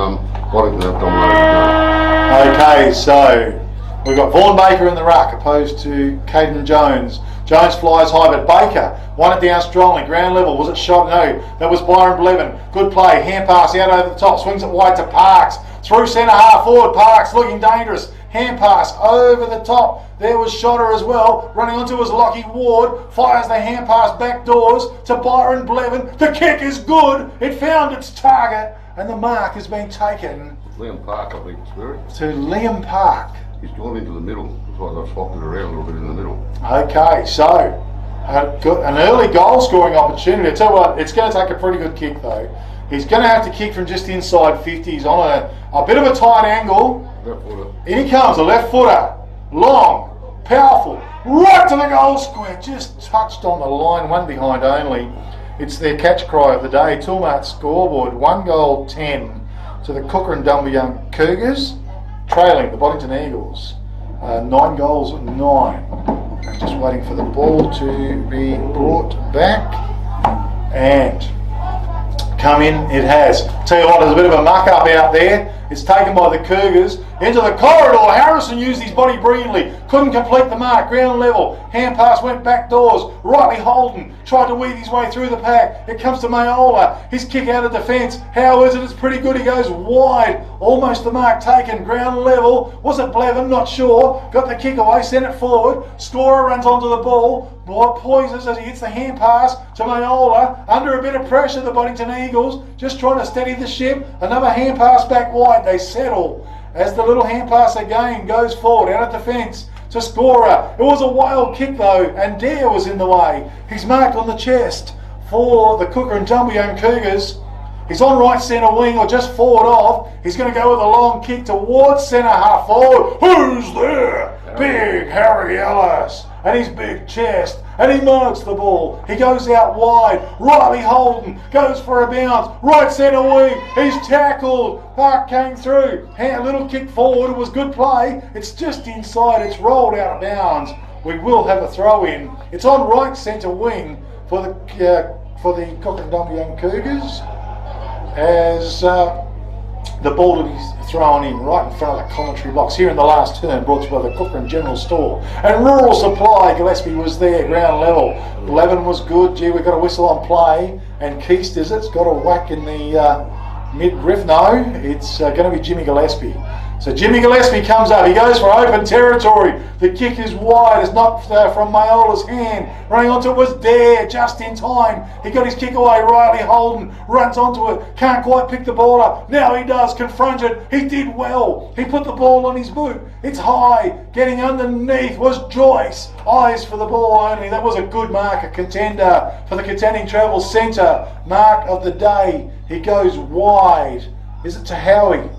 Boddington have dominated the game. Okay, so we've got Vaughan Baker in the ruck opposed to Caden Jones. Jones flies high, but Baker won it down strongly. Ground level, was it shot? No, that was Byron Blevin. Good play, hand pass out over the top, swings it wide to Parks. Through centre half forward, Parks looking dangerous. Hand pass over the top. There was Shotter as well. Running onto his Lockie Ward. Fires the hand pass back doors to Byron Blevin. The kick is good. It found its target. And the mark has been taken. Liam Park, I think it's very. To Liam Park. He's gone into the middle. That's why they've swapped it around a little bit in the middle. Okay, so an early goal scoring opportunity. I tell you what, it's going to take a pretty good kick though. He's going to have to kick from just inside 50. He's on a bit of a tight angle. Left footer. In he comes, a left footer. Long, powerful, right to the goal square. Just touched on the line, one behind only. It's their catch cry of the day. Toolmart scoreboard, 1 goal 10 to the Kukerin Dumbleyung Cougars, trailing the Boddington Eagles. 9 goals, 9. Just waiting for the ball to be brought back. And come in, it has. Tell you what, there's a bit of a muck up out there. It's taken by the Cougars into the corridor. Harrison used his body brilliantly. Couldn't complete the mark. Ground level. Hand pass went back doors. Rightly Holden tried to weave his way through the pack. It comes to Mayola. His kick out of defence. How is it? It's pretty good. He goes wide. Almost the mark taken. Ground level. Was it Blevin? Not sure. Got the kick away. Sent it forward. Scorer runs onto the ball. Poises as he hits the hand pass to Mayola. Under a bit of pressure, the Boddington Eagles just trying to steady the ship. Another hand pass back wide. They settle as the little hand pass again goes forward out of defence to Scorer. It was a wild kick though, and Dare was in the way. He's marked on the chest for the Kukerin Dumbleyung Cougars. He's on right centre wing or just forward off. He's going to go with a long kick towards centre half forward. Who's there? Big Harry Ellis. And his big chest. And he marks the ball. He goes out wide. Riley Holden goes for a bounce. Right centre wing. He's tackled. Park came through. A little kick forward. It was good play. It's just inside. It's rolled out of bounds. We will have a throw in. It's on right centre wing for the Kukerin Dumbleyung Cougars. As the ball to be thrown in right in front of the commentary box here in the last turn, brought to you by the Kukerin General Store and Rural Supply. Gillespie was there, ground level. Blevin was good. Gee, we got a whistle on play, and Keast is it's got a whack in the midriff. No, it's going to be Jimmy Gillespie. So Jimmy Gillespie comes up, he goes for open territory. The kick is wide, it's not from Mayola's hand. Running onto it was Dare, just in time. He got his kick away, Riley Holden runs onto it, can't quite pick the ball up. Now he does, confronted, he did well. He put the ball on his boot, it's high. Getting underneath was Joyce. Eyes for the ball only, that was a good mark, a contender for the contending travel centre. Mark of the day, he goes wide. Is it to Howie?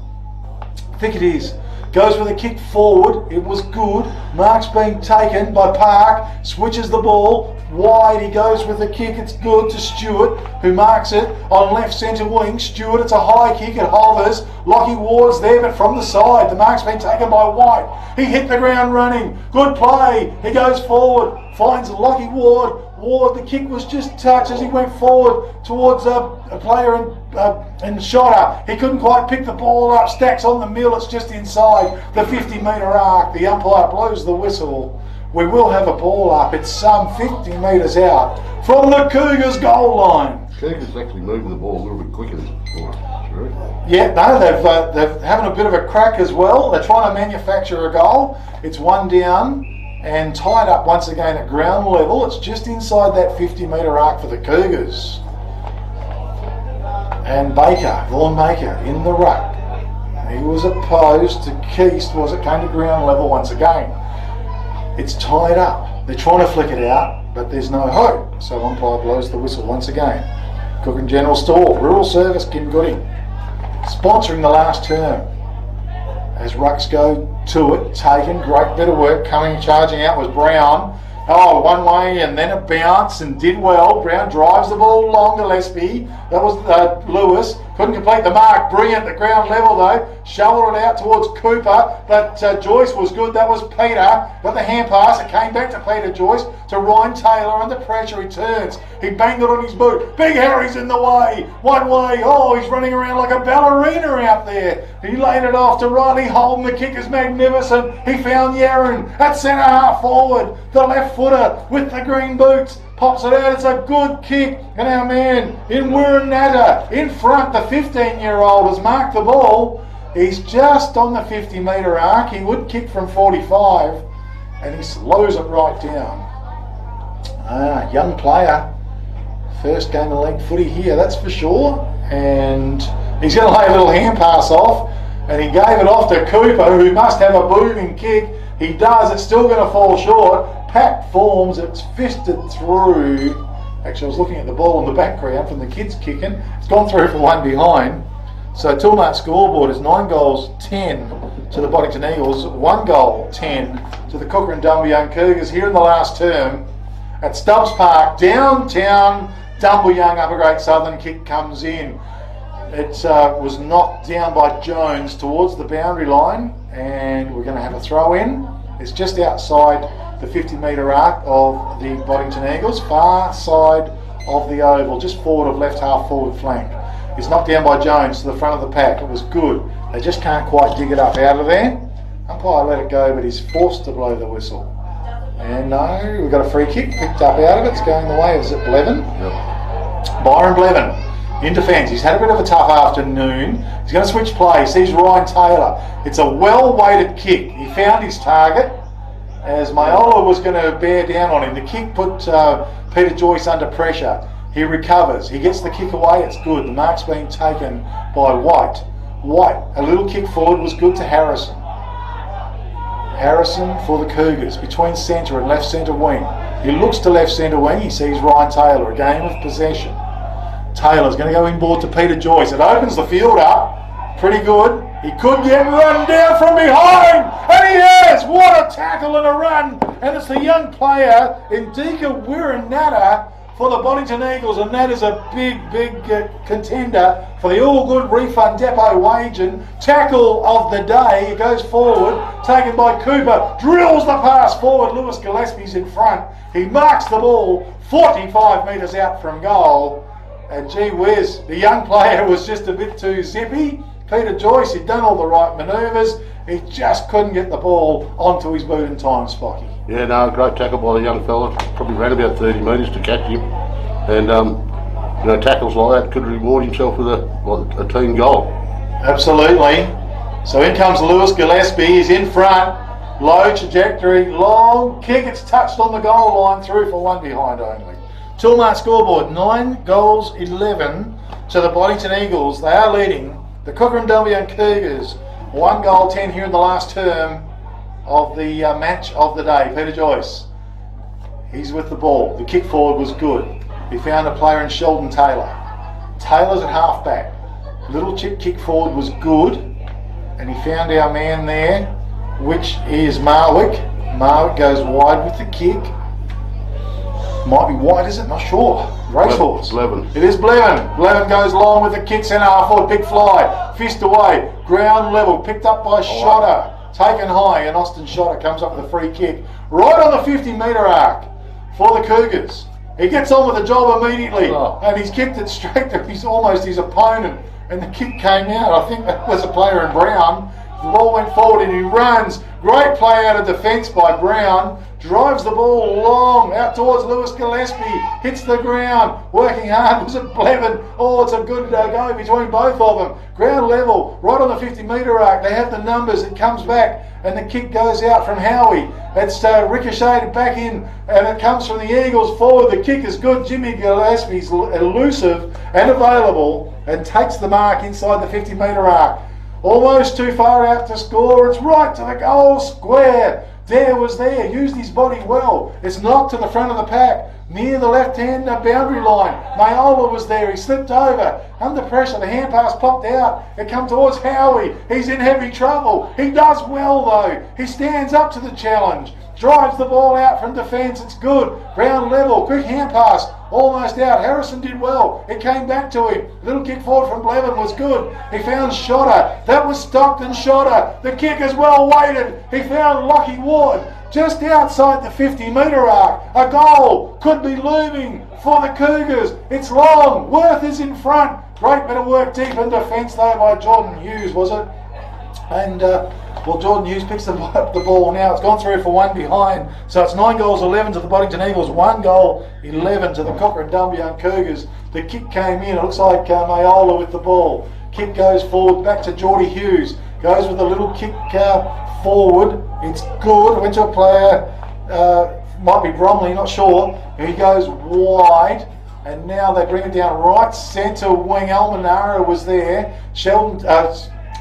I think it is. Goes with a kick forward, it was good. Mark's being taken by Park, switches the ball wide, he goes with the kick, it's good to Stewart, who marks it on left centre wing. Stewart, it's a high kick, it hovers. Lockie Ward's there, but from the side. The mark's been taken by White. He hit the ground running, good play. He goes forward, finds Lockie Ward. Ward, the kick was just touched as he went forward towards a player and Shotter. He couldn't quite pick the ball up. Stacks on the mill, it's just inside the 50-metre arc. The umpire blows the whistle. We will have a ball up. It's some 50 metres out from the Cougars goal line. Cougars actually moving the ball a little bit quicker than before. Yeah, no, they're having a bit of a crack as well. They're trying to manufacture a goal. It's one down and tied up once again at ground level. It's just inside that 50-metre arc for the Cougars. And Baker, Vaughan Baker, in the ruck. He was opposed to Keast, was it came to ground level once again. It's tied up. They're trying to flick it out, but there's no hope. So umpire blows the whistle once again. Kukerin General Store, Rural Service, Kim Goody, sponsoring the last term. As rucks go to it, taken, great bit of work, coming, charging out was Brown. Oh, one way and then a bounce and did well. Brown drives the ball long, Gillespie. That was Lewis. Couldn't complete the mark. Brilliant at ground level though. Shouldered it out towards Cooper, but Joyce was good. That was Peter. Got the hand pass. It came back to Peter Joyce to Ryan Taylor under pressure. He turns. He banged it on his boot. Big Harry's in the way. One way. Oh, he's running around like a ballerina out there. He laid it off to Riley Holden. The kick is magnificent. He found Yaron at centre half forward. The left footer with the green boots. Pops it out, it's a good kick, and our man in Wirranatta in front, the 15-year-old has marked the ball. He's just on the 50-metre arc. He would kick from 45, and he slows it right down. Young player, first game of league footy here, that's for sure. And he's going to lay a little hand pass off, and he gave it off to Cooper, who must have a booming kick. He does, it's still going to fall short. Packed forms, it's fisted through. Actually, I was looking at the ball in the background from the kids kicking. It's gone through for one behind. So Toolmart scoreboard is 9 goals, 10 to the Boddington Eagles, 1 goal, 10 to the Kukerin Dumbleyung Cougars here in the last term at Stubbs Park, downtown Dumbleyung. Upper Great Southern kick comes in. It was knocked down by Jones towards the boundary line, and we're going to have a throw in. It's just outside the 50-metre arc of the Boddington Eagles, far side of the oval, just forward of left half forward flank. It's knocked down by Jones to the front of the pack. It was good. They just can't quite dig it up out of there. Umpire let it go, but he's forced to blow the whistle. And no, we've got a free kick picked up out of it. It's going the way of, is it Blevin? Yep. Byron Blevin in defence. He's had a bit of a tough afternoon. He's going to switch play. He sees Ryan Taylor. It's a well-weighted kick. He found his target as Mayola was going to bear down on him. The kick put Peter Joyce under pressure. He recovers. He gets the kick away. It's good. The mark's being taken by White. White, a little kick forward was good to Harrison. Harrison for the Cougars, between centre and left centre wing. He looks to left centre wing. He sees Ryan Taylor, a game of possession. Taylor's going to go inboard to Peter Joyce. It opens the field up. Pretty good. He could get run down from behind, and he has! What a tackle and a run! And it's the young player, Indika Wirranatta, for the Boddington Eagles, and that is a big contender for the All Good Refund Depot waging. Tackle of the day. He goes forward, taken by Cooper, drills the pass forward. Lewis Gillespie's in front. He marks the ball 45 metres out from goal. And gee whiz, the young player was just a bit too zippy. Peter Joyce, he'd done all the right manoeuvres. He just couldn't get the ball onto his boot in time, Spocky. Yeah, no, great tackle by the young fella. Probably ran about 30 metres to catch him. And, you know, tackles like that could reward himself with a team goal. Absolutely. So in comes Lewis Gillespie, he's in front, low trajectory, long kick, it's touched on the goal line, through for one behind only. Toolmart scoreboard, 9 goals 11 to the Boddington Eagles. They are leading the Kukerin Dumbleyung Cougars 1 goal 10 here in the last term of the match of the day. Peter Joyce, he's with the ball. The kick forward was good. He found a player in Sheldon Taylor. Taylor's at half back. Little chip kick forward was good, and he found our man there, which is Marwick. Marwick goes wide with the kick. Might be wide, is it? Not sure. Racehorse. Blevin. It is Blevin. Blevin goes long with the kick, centre half forward, big fly, fist away, ground level, picked up by Shotter, taken high, and Austin Shotter comes up with a free kick right on the 50-metre arc for the Cougars. He gets on with the job immediately, and he's kicked it straight to almost his opponent, and the kick came out. I think that was a player in brown. The ball went forward and he runs. Great play out of defence by Brown. Drives the ball long out towards Lewis Gillespie. Hits the ground. Working hard. Was it Blevin? Oh, it's a good go between both of them. Ground level. Right on the 50-metre arc. They have the numbers. It comes back and the kick goes out from Howie. It's ricocheted back in and it comes from the Eagles forward. The kick is good. Jimmy Gillespie's elusive and available and takes the mark inside the 50-metre arc. Almost too far out to score. It's right to the goal square. Dare was there, used his body well. It's knocked to the front of the pack, near the left-hand boundary line. Mayola was there, he slipped over. Under pressure, the hand pass popped out. It come towards Howie. He's in heavy trouble. He does well though. He stands up to the challenge. Drives the ball out from defence. It's good. Ground level. Quick hand pass. Almost out. Harrison did well. It came back to him. Little kick forward from Blevin was good. He found Shotter. That was Stockton Shotter. The kick is well weighted. He found Lockie Ward just outside the 50-metre arc. A goal could be looming for the Cougars. It's long. Worth is in front. Great bit of work deep in defence though by Jordan Hughes, was it? And well, Jordan Hughes picks the ball now. It's gone through for one behind. So it's 9 goals 11 to the Boddington Eagles, 1 goal 11 to the Kukerin Dumbleyung Cougars. The kick came in. It looks like Mayola with the ball. Kick goes forward back to Geordie Hughes. Goes with a little kick forward. It's good. Went to a player, might be Bromley, not sure. He goes wide. And now they bring it down right centre wing. Almanara was there. Sheldon,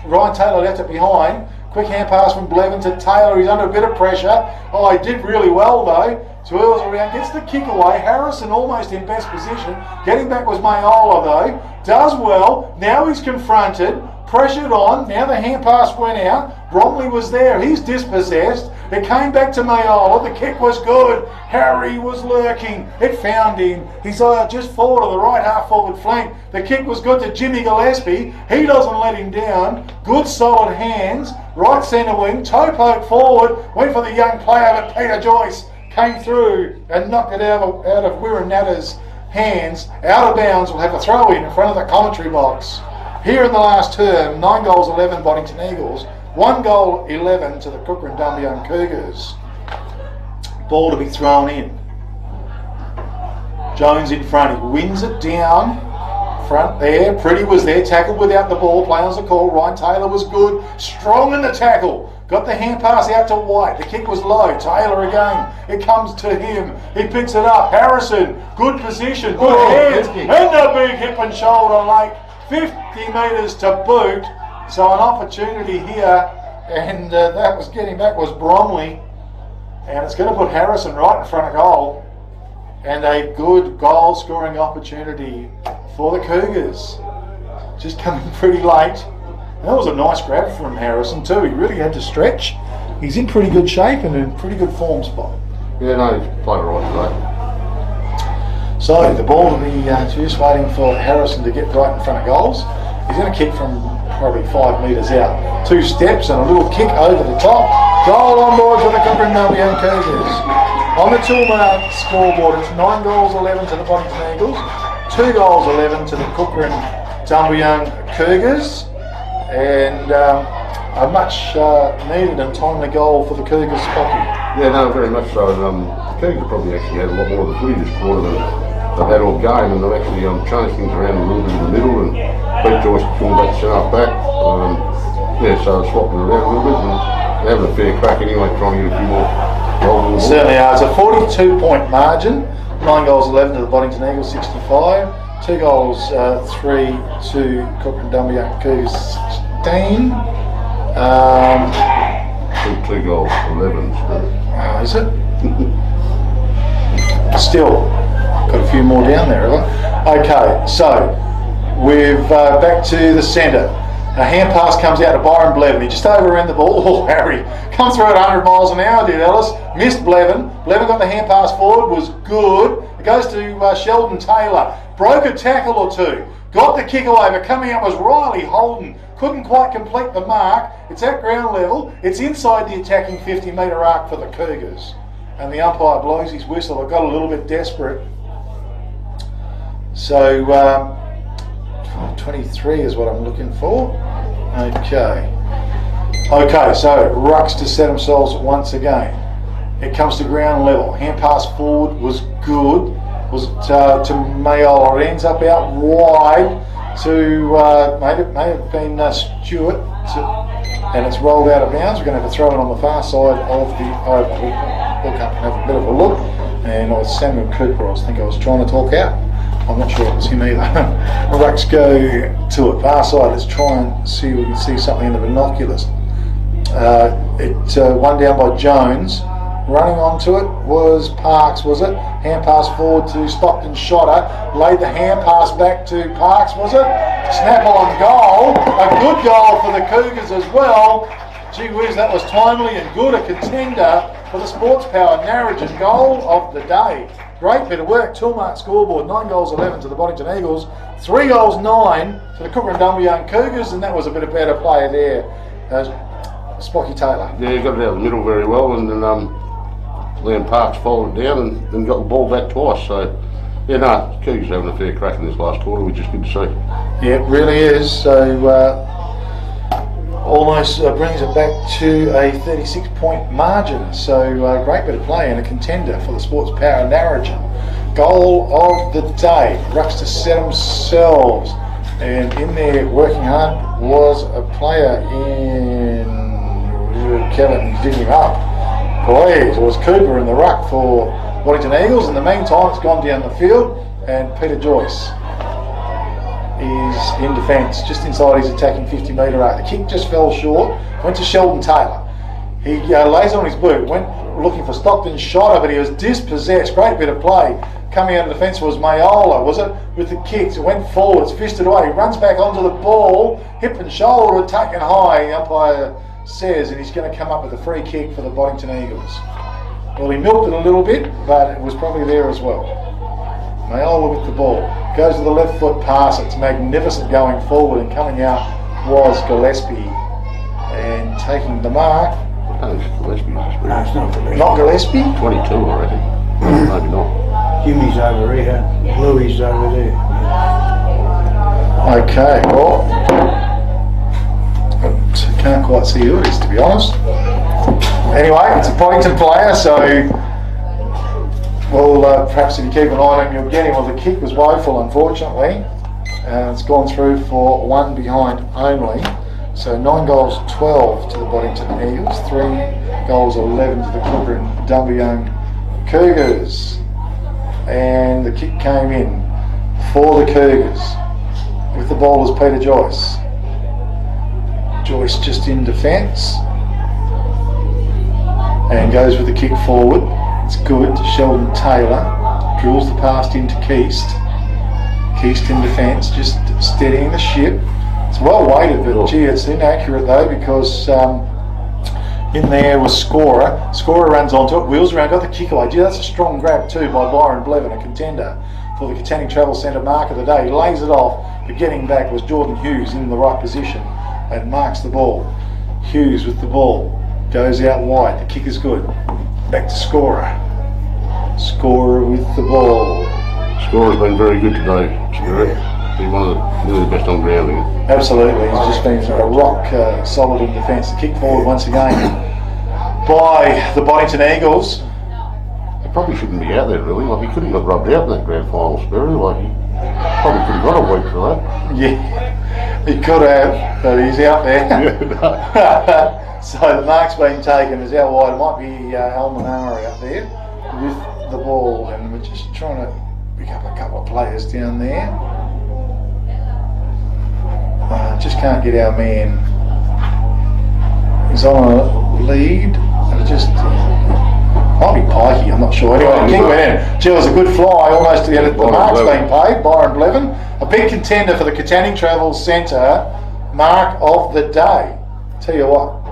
Ryan Taylor left it behind. Quick hand pass from Blevin to Taylor. He's under a bit of pressure. Oh, he did really well though. Twirls around, gets the kick away. Harrison almost in best position. Getting back was Mayola though. Does well. Now he's confronted. Pressured on. Now the hand pass went out. Bromley was there. He's dispossessed. It came back to Mayola. The kick was good. Harry was lurking. It found him. He's just forward of the right half forward flank. The kick was good to Jimmy Gillespie. He doesn't let him down. Good solid hands. Right centre wing. Toe poke forward. Went for the young player, but Peter Joyce came through and knocked it out of Wirranata's hands. Out of bounds. We'll have a throw in front of the commentary box. Here in the last term, 9 goals 11 Boddington Eagles, 1 goal 11 to the Kukerin Dumbleyung Cougars. Ball to be thrown in. Jones in front, he wins it down. Front there, Pretty was there, tackled without the ball, play on the call. Ryan Taylor was good, strong in the tackle. Got the hand pass out to White, the kick was low. Taylor again, it comes to him. He picks it up, Harrison, good position, good hands, and a big hip and shoulder late. 50 metres to boot, so an opportunity here, and that was getting back was Bromley, and it's going to put Harrison right in front of goal, and a good goal scoring opportunity for the Cougars. Just coming pretty late. And that was a nice grab from Harrison too. He really had to stretch. He's in pretty good shape and in pretty good form spot. Yeah, no, he's played right today. So the ball to be just waiting for Harrison to get right in front of goals. He's going to kick from probably 5 metres out. 2 steps and a little kick over the top. Goal on board for the Kukerin Dumbleyung Cougars. On the Toolmart scoreboard, it's 9 goals 11 to the Boddington Eagles, 2 goals 11 to the Kukerin Dumbleyung Cougars, and a much needed and timely goal for the Cougars hockey. Yeah, no, very much so. The Cougars probably actually had a lot more of the footy this quarter than they've had all game, and they've actually changed things around a little bit in the middle and beat Joyce to pull back centre back. Yeah, so they're swapping it around a little bit and they're having a fair crack anyway, trying to get a few more goals on the board. Certainly are. It's a 42-point margin. 9 goals 11 to the Boddington Eagles 65. 2 goals 3 to Kukerin Dumbleyung Cougars 16. 2 goals 11. Is it? Still got a few more down there, have I? Okay, so we've back to the centre. A hand pass comes out to Byron Blevin. He just overran the ball. Oh, Harry. Come through at 100 miles an hour, did Ellis. Missed Blevin. Blevin got the hand pass forward. Was good. It goes to Sheldon Taylor. Broke a tackle or two. Got the kick away, but coming up was Riley Holden. Couldn't quite complete the mark. It's at ground level. It's inside the attacking 50-metre arc for the Cougars. And the umpire blows his whistle. I got a little bit desperate. So 23 is what I'm looking for. Okay. Okay, so Rucks to set themselves once again. It comes to ground level. Hand pass forward was good. Was to Mayola. It ends up out wide to may have been Stewart, and it's rolled out of bounds. We're going to have to throw it on the far side of the oval. We'll look up and have a bit of a look. And it was Samuel Cooper. I think I was trying to talk out. I'm not sure it was him either. Rucks go to it. Far side. Let's try and see if we can see something in the binoculars. One down by Jones. Running onto it was Parks, was it? Hand pass forward to Stockton Shotter. Laid the hand pass back to Parks, was it? Snap on goal. A good goal for the Cougars as well. Gee whiz, that was timely and good. A contender for the Sports Power Narrogin goal of the day. Great bit of work. Toolmark scoreboard. 9 goals 11 to the Boddington Eagles. 3 goals 9 to the Kukerin Dumbleyung Cougars, and that was a bit of better play there. Spocky Taylor. Yeah, he got it out the middle very well, and then Liam Parks followed down and got the ball back twice. So, yeah, no, Cougars having a fair crack in this last quarter, which is good to see. Yeah, it really is. So, almost brings it back to a 36-point margin. So, great bit of play and a contender for the Sports Power Narrogin. Goal of the day. Rucks to set themselves. And in there, working hard, was a player in Kevin digging him up. Please, it was Cooper in the ruck for Boddington Eagles. In the meantime, it's gone down the field, and Peter Joyce is in defence, just inside his attacking 50-metre arc. The kick just fell short, went to Sheldon Taylor. He lays on his boot, went looking for Stockton Shotter, but he was dispossessed. Great bit of play. Coming out of defence was Mayola, was it? With the kicks, it went forwards, fisted away. He runs back onto the ball, hip and shoulder, taken high. The umpire says, and he's going to come up with a free kick for the Boddington Eagles. Well, he milked it a little bit, but it was probably there as well. Mayola with the ball. Goes to the left foot pass. It's magnificent going forward, and coming out was Gillespie. And taking the mark. I don't think Gillespie was just No, it's not Gillespie. Not Gillespie? 22 already. Maybe not. Jimmy's over here. Bluey's over there. Okay, well, I can't quite see who it is, to be honest. Anyway, it's a Boddington player, so well, perhaps if you keep an eye on him, you'll get him. Well, the kick was woeful, unfortunately. It's gone through for 1 behind only. So 9 goals 12 to the Boddington Eagles, 3 goals 11 to the Kukerin Dumbleyung Cougars. And the kick came in for the Cougars. With the ball was Peter Joyce. Joyce just in defence. And goes with the kick forward. It's good to Sheldon Taylor. Drills the pass into Keast. Keast in defence, just steadying the ship. It's well weighted, but gee, it's inaccurate though, because in there was Scorer. Scorer runs onto it, wheels around, got the kick away. Gee, that's a strong grab too by Byron Blevin, a contender for the Katanning Travel Centre mark of the day. He lays it off, but getting back was Jordan Hughes in the right position and marks the ball. Hughes with the ball, goes out wide, the kick is good. Back to Scorer. Scorer with the ball. Scorer's been very good today, Spirit. He's one of the best on ground again. Absolutely, he's just been a rock solid in defence. The kick forward once again by the Boddington Eagles. He probably shouldn't be out there really. Like, he could have got rubbed out in that grand final, Spirit. Like, he probably could have got a week for that. Yeah, He could have, but he's out there. So the mark's been taken is out wide. It might be Almanara out there with the ball, and we're just trying to pick up a couple of players down there. Just can't get our man. He's on a lead, and it just might be Pikey, I'm not sure. Anyway, the kick went in. Gee, it was a good fly, almost to get it. The mark's been paid. Byron Blevin, a big contender for the Katanning Travels Centre mark of the day. Tell you what,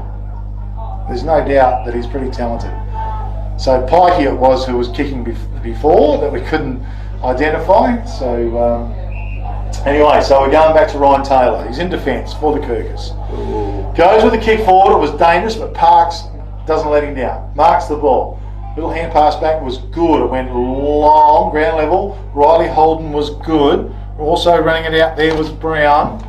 there's no doubt that he's pretty talented. So Pikey it was who was kicking before that we couldn't identify. So anyway, so we're going back to Ryan Taylor. He's in defence for the Cougars. Goes with the kick forward. It was dangerous, but Parks doesn't let him down. Marks the ball. Little hand pass back was good. It went long, ground level. Riley Holden was good. Also running it out there was Brown.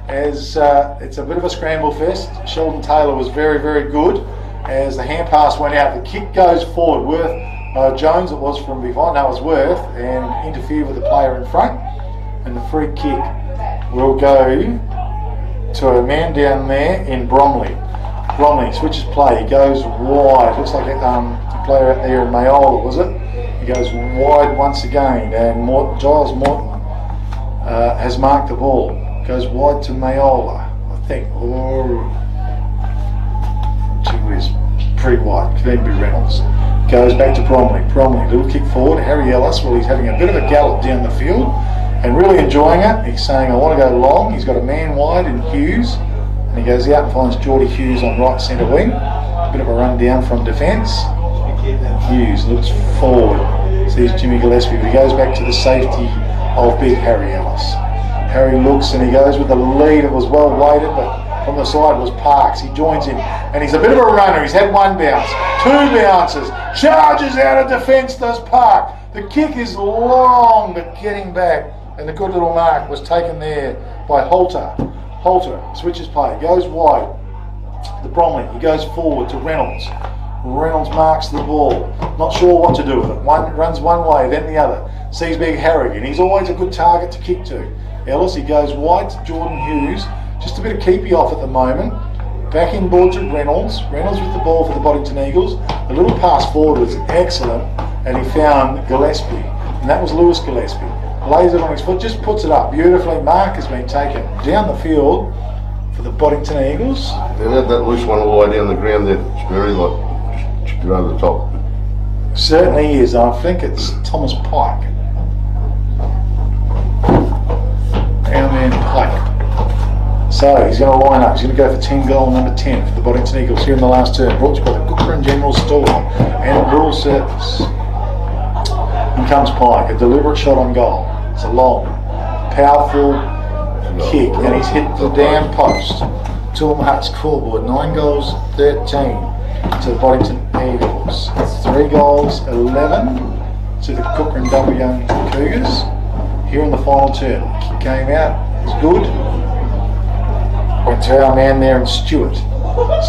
As it's a bit of a scramble fest. Sheldon Taylor was very, very good. As the hand pass went out, the kick goes forward. Worth Jones, it was from behind. No, it was Worth, and interfered with the player in front. And the free kick will go to a man down there in Bromley. Bromley switches play. He goes wide. Looks like a player out there in Mayola, was it? He goes wide once again, and Giles Morton has marked the ball. Goes wide to Mayola, I think. Or gee whiz, pretty wide. Could even be Reynolds. Goes back to Bromley. Bromley, little kick forward. Harry Ellis, well, he's having a bit of a gallop down the field and really enjoying it. He's saying, I want to go long. He's got a man wide in Hughes, and he goes out and finds Geordie Hughes on right centre wing. A bit of a run down from defence. Hughes looks forward, sees Jimmy Gillespie, but he goes back to the safety of big Harry Ellis. Harry looks and he goes with the lead. It was well weighted, but from the side was Parks. He joins him, and he's a bit of a runner. He's had one bounce, two bounces, charges out of defence, does Park. The kick is long, but getting back, and the good little mark was taken there by Holter. Holter switches play, goes wide. The Bromley, he goes forward to Reynolds. Reynolds marks the ball, not sure what to do with it. One runs one way, then the other. Sees big Harry, and he's always a good target to kick to. Ellis, he goes wide to Jordan Hughes. Just a bit of keepy off at the moment. Back in board to Reynolds. Reynolds with the ball for the Boddington Eagles. The little pass forward was excellent, and he found Gillespie, and that was Lewis Gillespie. Lays it on his foot, just puts it up beautifully. Mark has been taken down the field for the Boddington Eagles. They had that loose one all the way down the ground there. It's very like chipped it over the top. Certainly is. I think it's Thomas Pike. Our man Pike. So he's going to line up. He's going to go for 10 goal number 10 for the Boddington Eagles here in the last term. Brought to you by the Kukerin General Store and Rural Service. In comes Pike. A deliberate shot on goal. It's a long, powerful kick, and he's hit the damn post. Toolmart's scoreboard, 9 goals, 13 to the Boddington Eagles. 3 goals, 11 to the Kukerin Dumbleyung Cougars here in the final term. Kick came out, it's good. Went to our man there in Stewart.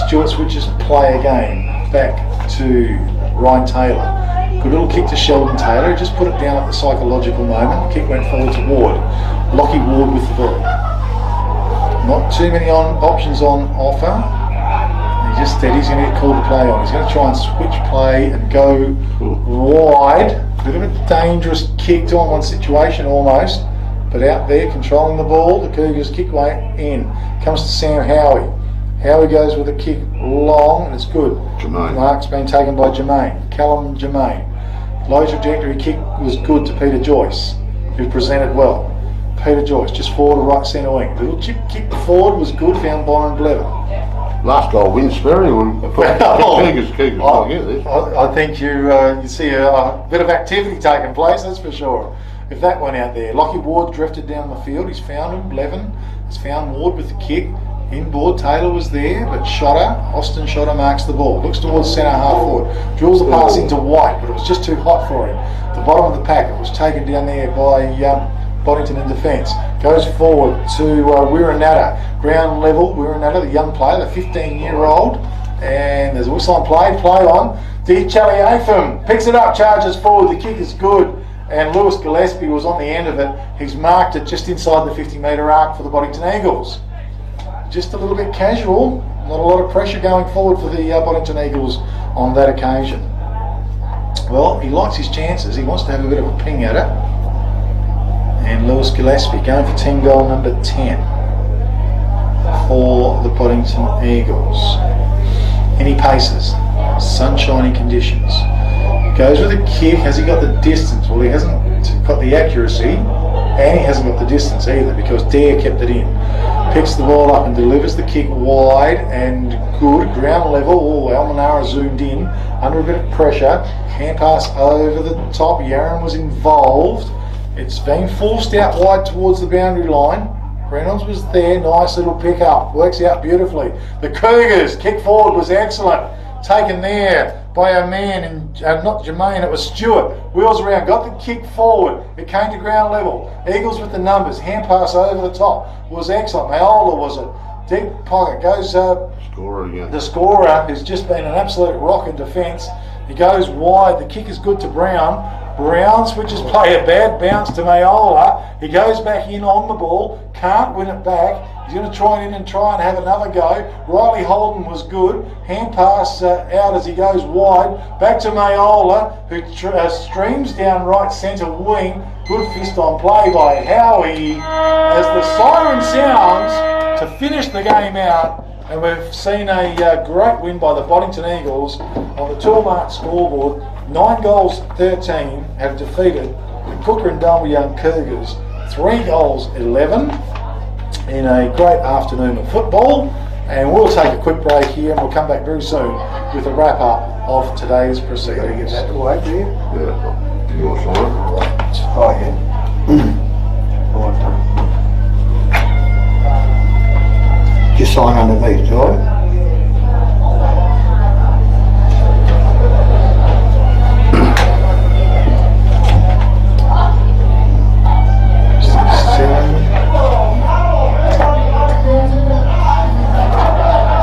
Stewart switches play again, back to Ryan Taylor. Good little kick to Sheldon Taylor. He just put it down at the psychological moment. The kick went forward to Ward. Lockie Ward with the ball. Not too many options on offer. He just said he's going to get called to play on. He's going to try and switch play and go wide. Bit of a dangerous kick on one situation almost. But out there controlling the ball, the Cougars kick way in. Comes to Sam Howie. Howie goes with a kick long, and it's good. Jermaine. Mark's been taken by Jermaine. Callum Jermaine. Low trajectory kick was good to Peter Joyce, who presented well. Peter Joyce just forward to right centre wing. Little chip kick forward was good, found Byron Blevin. Last goal wins Sperry. Cougars might get this. I think you see a bit of activity taking place, that's for sure. If that went out there. Lockie Ward drifted down the field. He's found him. Blevin has found Ward with the kick. Inboard, Taylor was there, but Austin Shotter marks the ball. Looks towards centre half forward. Drills the pass into White, but it was just too hot for him. The bottom of the pack, it was taken down there by Boddington in defence. Goes forward to Wirranata. Ground level, Wirranata, the young player, the 15-year-old. And there's a whistle on play on. D. Chaliafum picks it up, charges forward. The kick is good. And Lewis Gillespie was on the end of it. He's marked it just inside the 50-metre arc for the Boddington Eagles. just a little bit casual. Not a lot of pressure going forward for the Boddington Eagles on that occasion. Well, he likes his chances. He wants to have a bit of a ping at it. And Lewis Gillespie going for team goal number 10 for the Boddington Eagles. Any paces, sunshiny conditions. Goes with a kick. Has he got the distance? Well, he hasn't got the accuracy, and he hasn't got the distance either because Dare kept it in. Picks the ball up and delivers the kick wide and good, ground level. Oh, Almanara zoomed in under a bit of pressure. Hand pass over the top. Yaron was involved. It's been forced out wide towards the boundary line. Reynolds was there. Nice little pick up. Works out beautifully. The Cougars kick forward was excellent. Taken there by a man, and not Jermaine, it was Stewart. Wheels around, got the kick forward. It came to ground level. Eagles with the numbers. Hand pass over the top was excellent. Mayola was it. Deep pocket goes Scorer again. the scorer, who's just been an absolute rock in defence. He goes wide. The kick is good to Brown. Brown switches play, a bad bounce to Mayola. He goes back in on the ball, can't win it back. He's going to try it in and try and have another go. Riley Holden was good. Hand pass out as he goes wide. Back to Mayola, who streams down right centre wing. Good fist on play by Howie as the siren sounds to finish the game out. And we've seen a great win by the Boddington Eagles on the Toolmart scoreboard. 9 goals 13 have defeated the Kukerin Dumbleyung Cougars. 3 goals 11 in a great afternoon of football. And we'll take a quick break here and we'll come back very soon with a wrap up of today's proceedings. Is that the way, do you? Yeah. Do you want to sign it? Oh, yeah. Right. Just sign underneath, do I?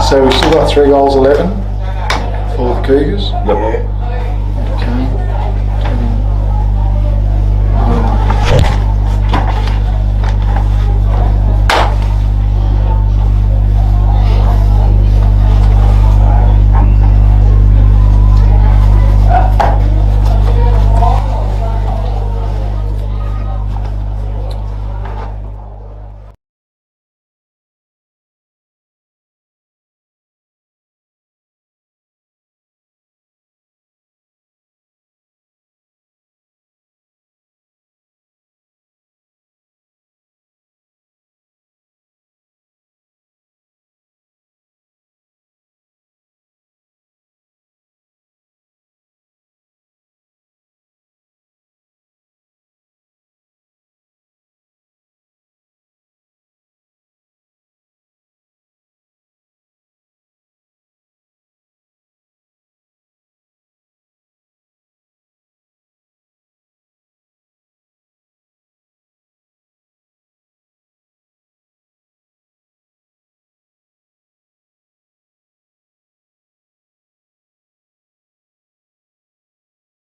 So we've still got 3 goals 11 for the Cougars. Yep.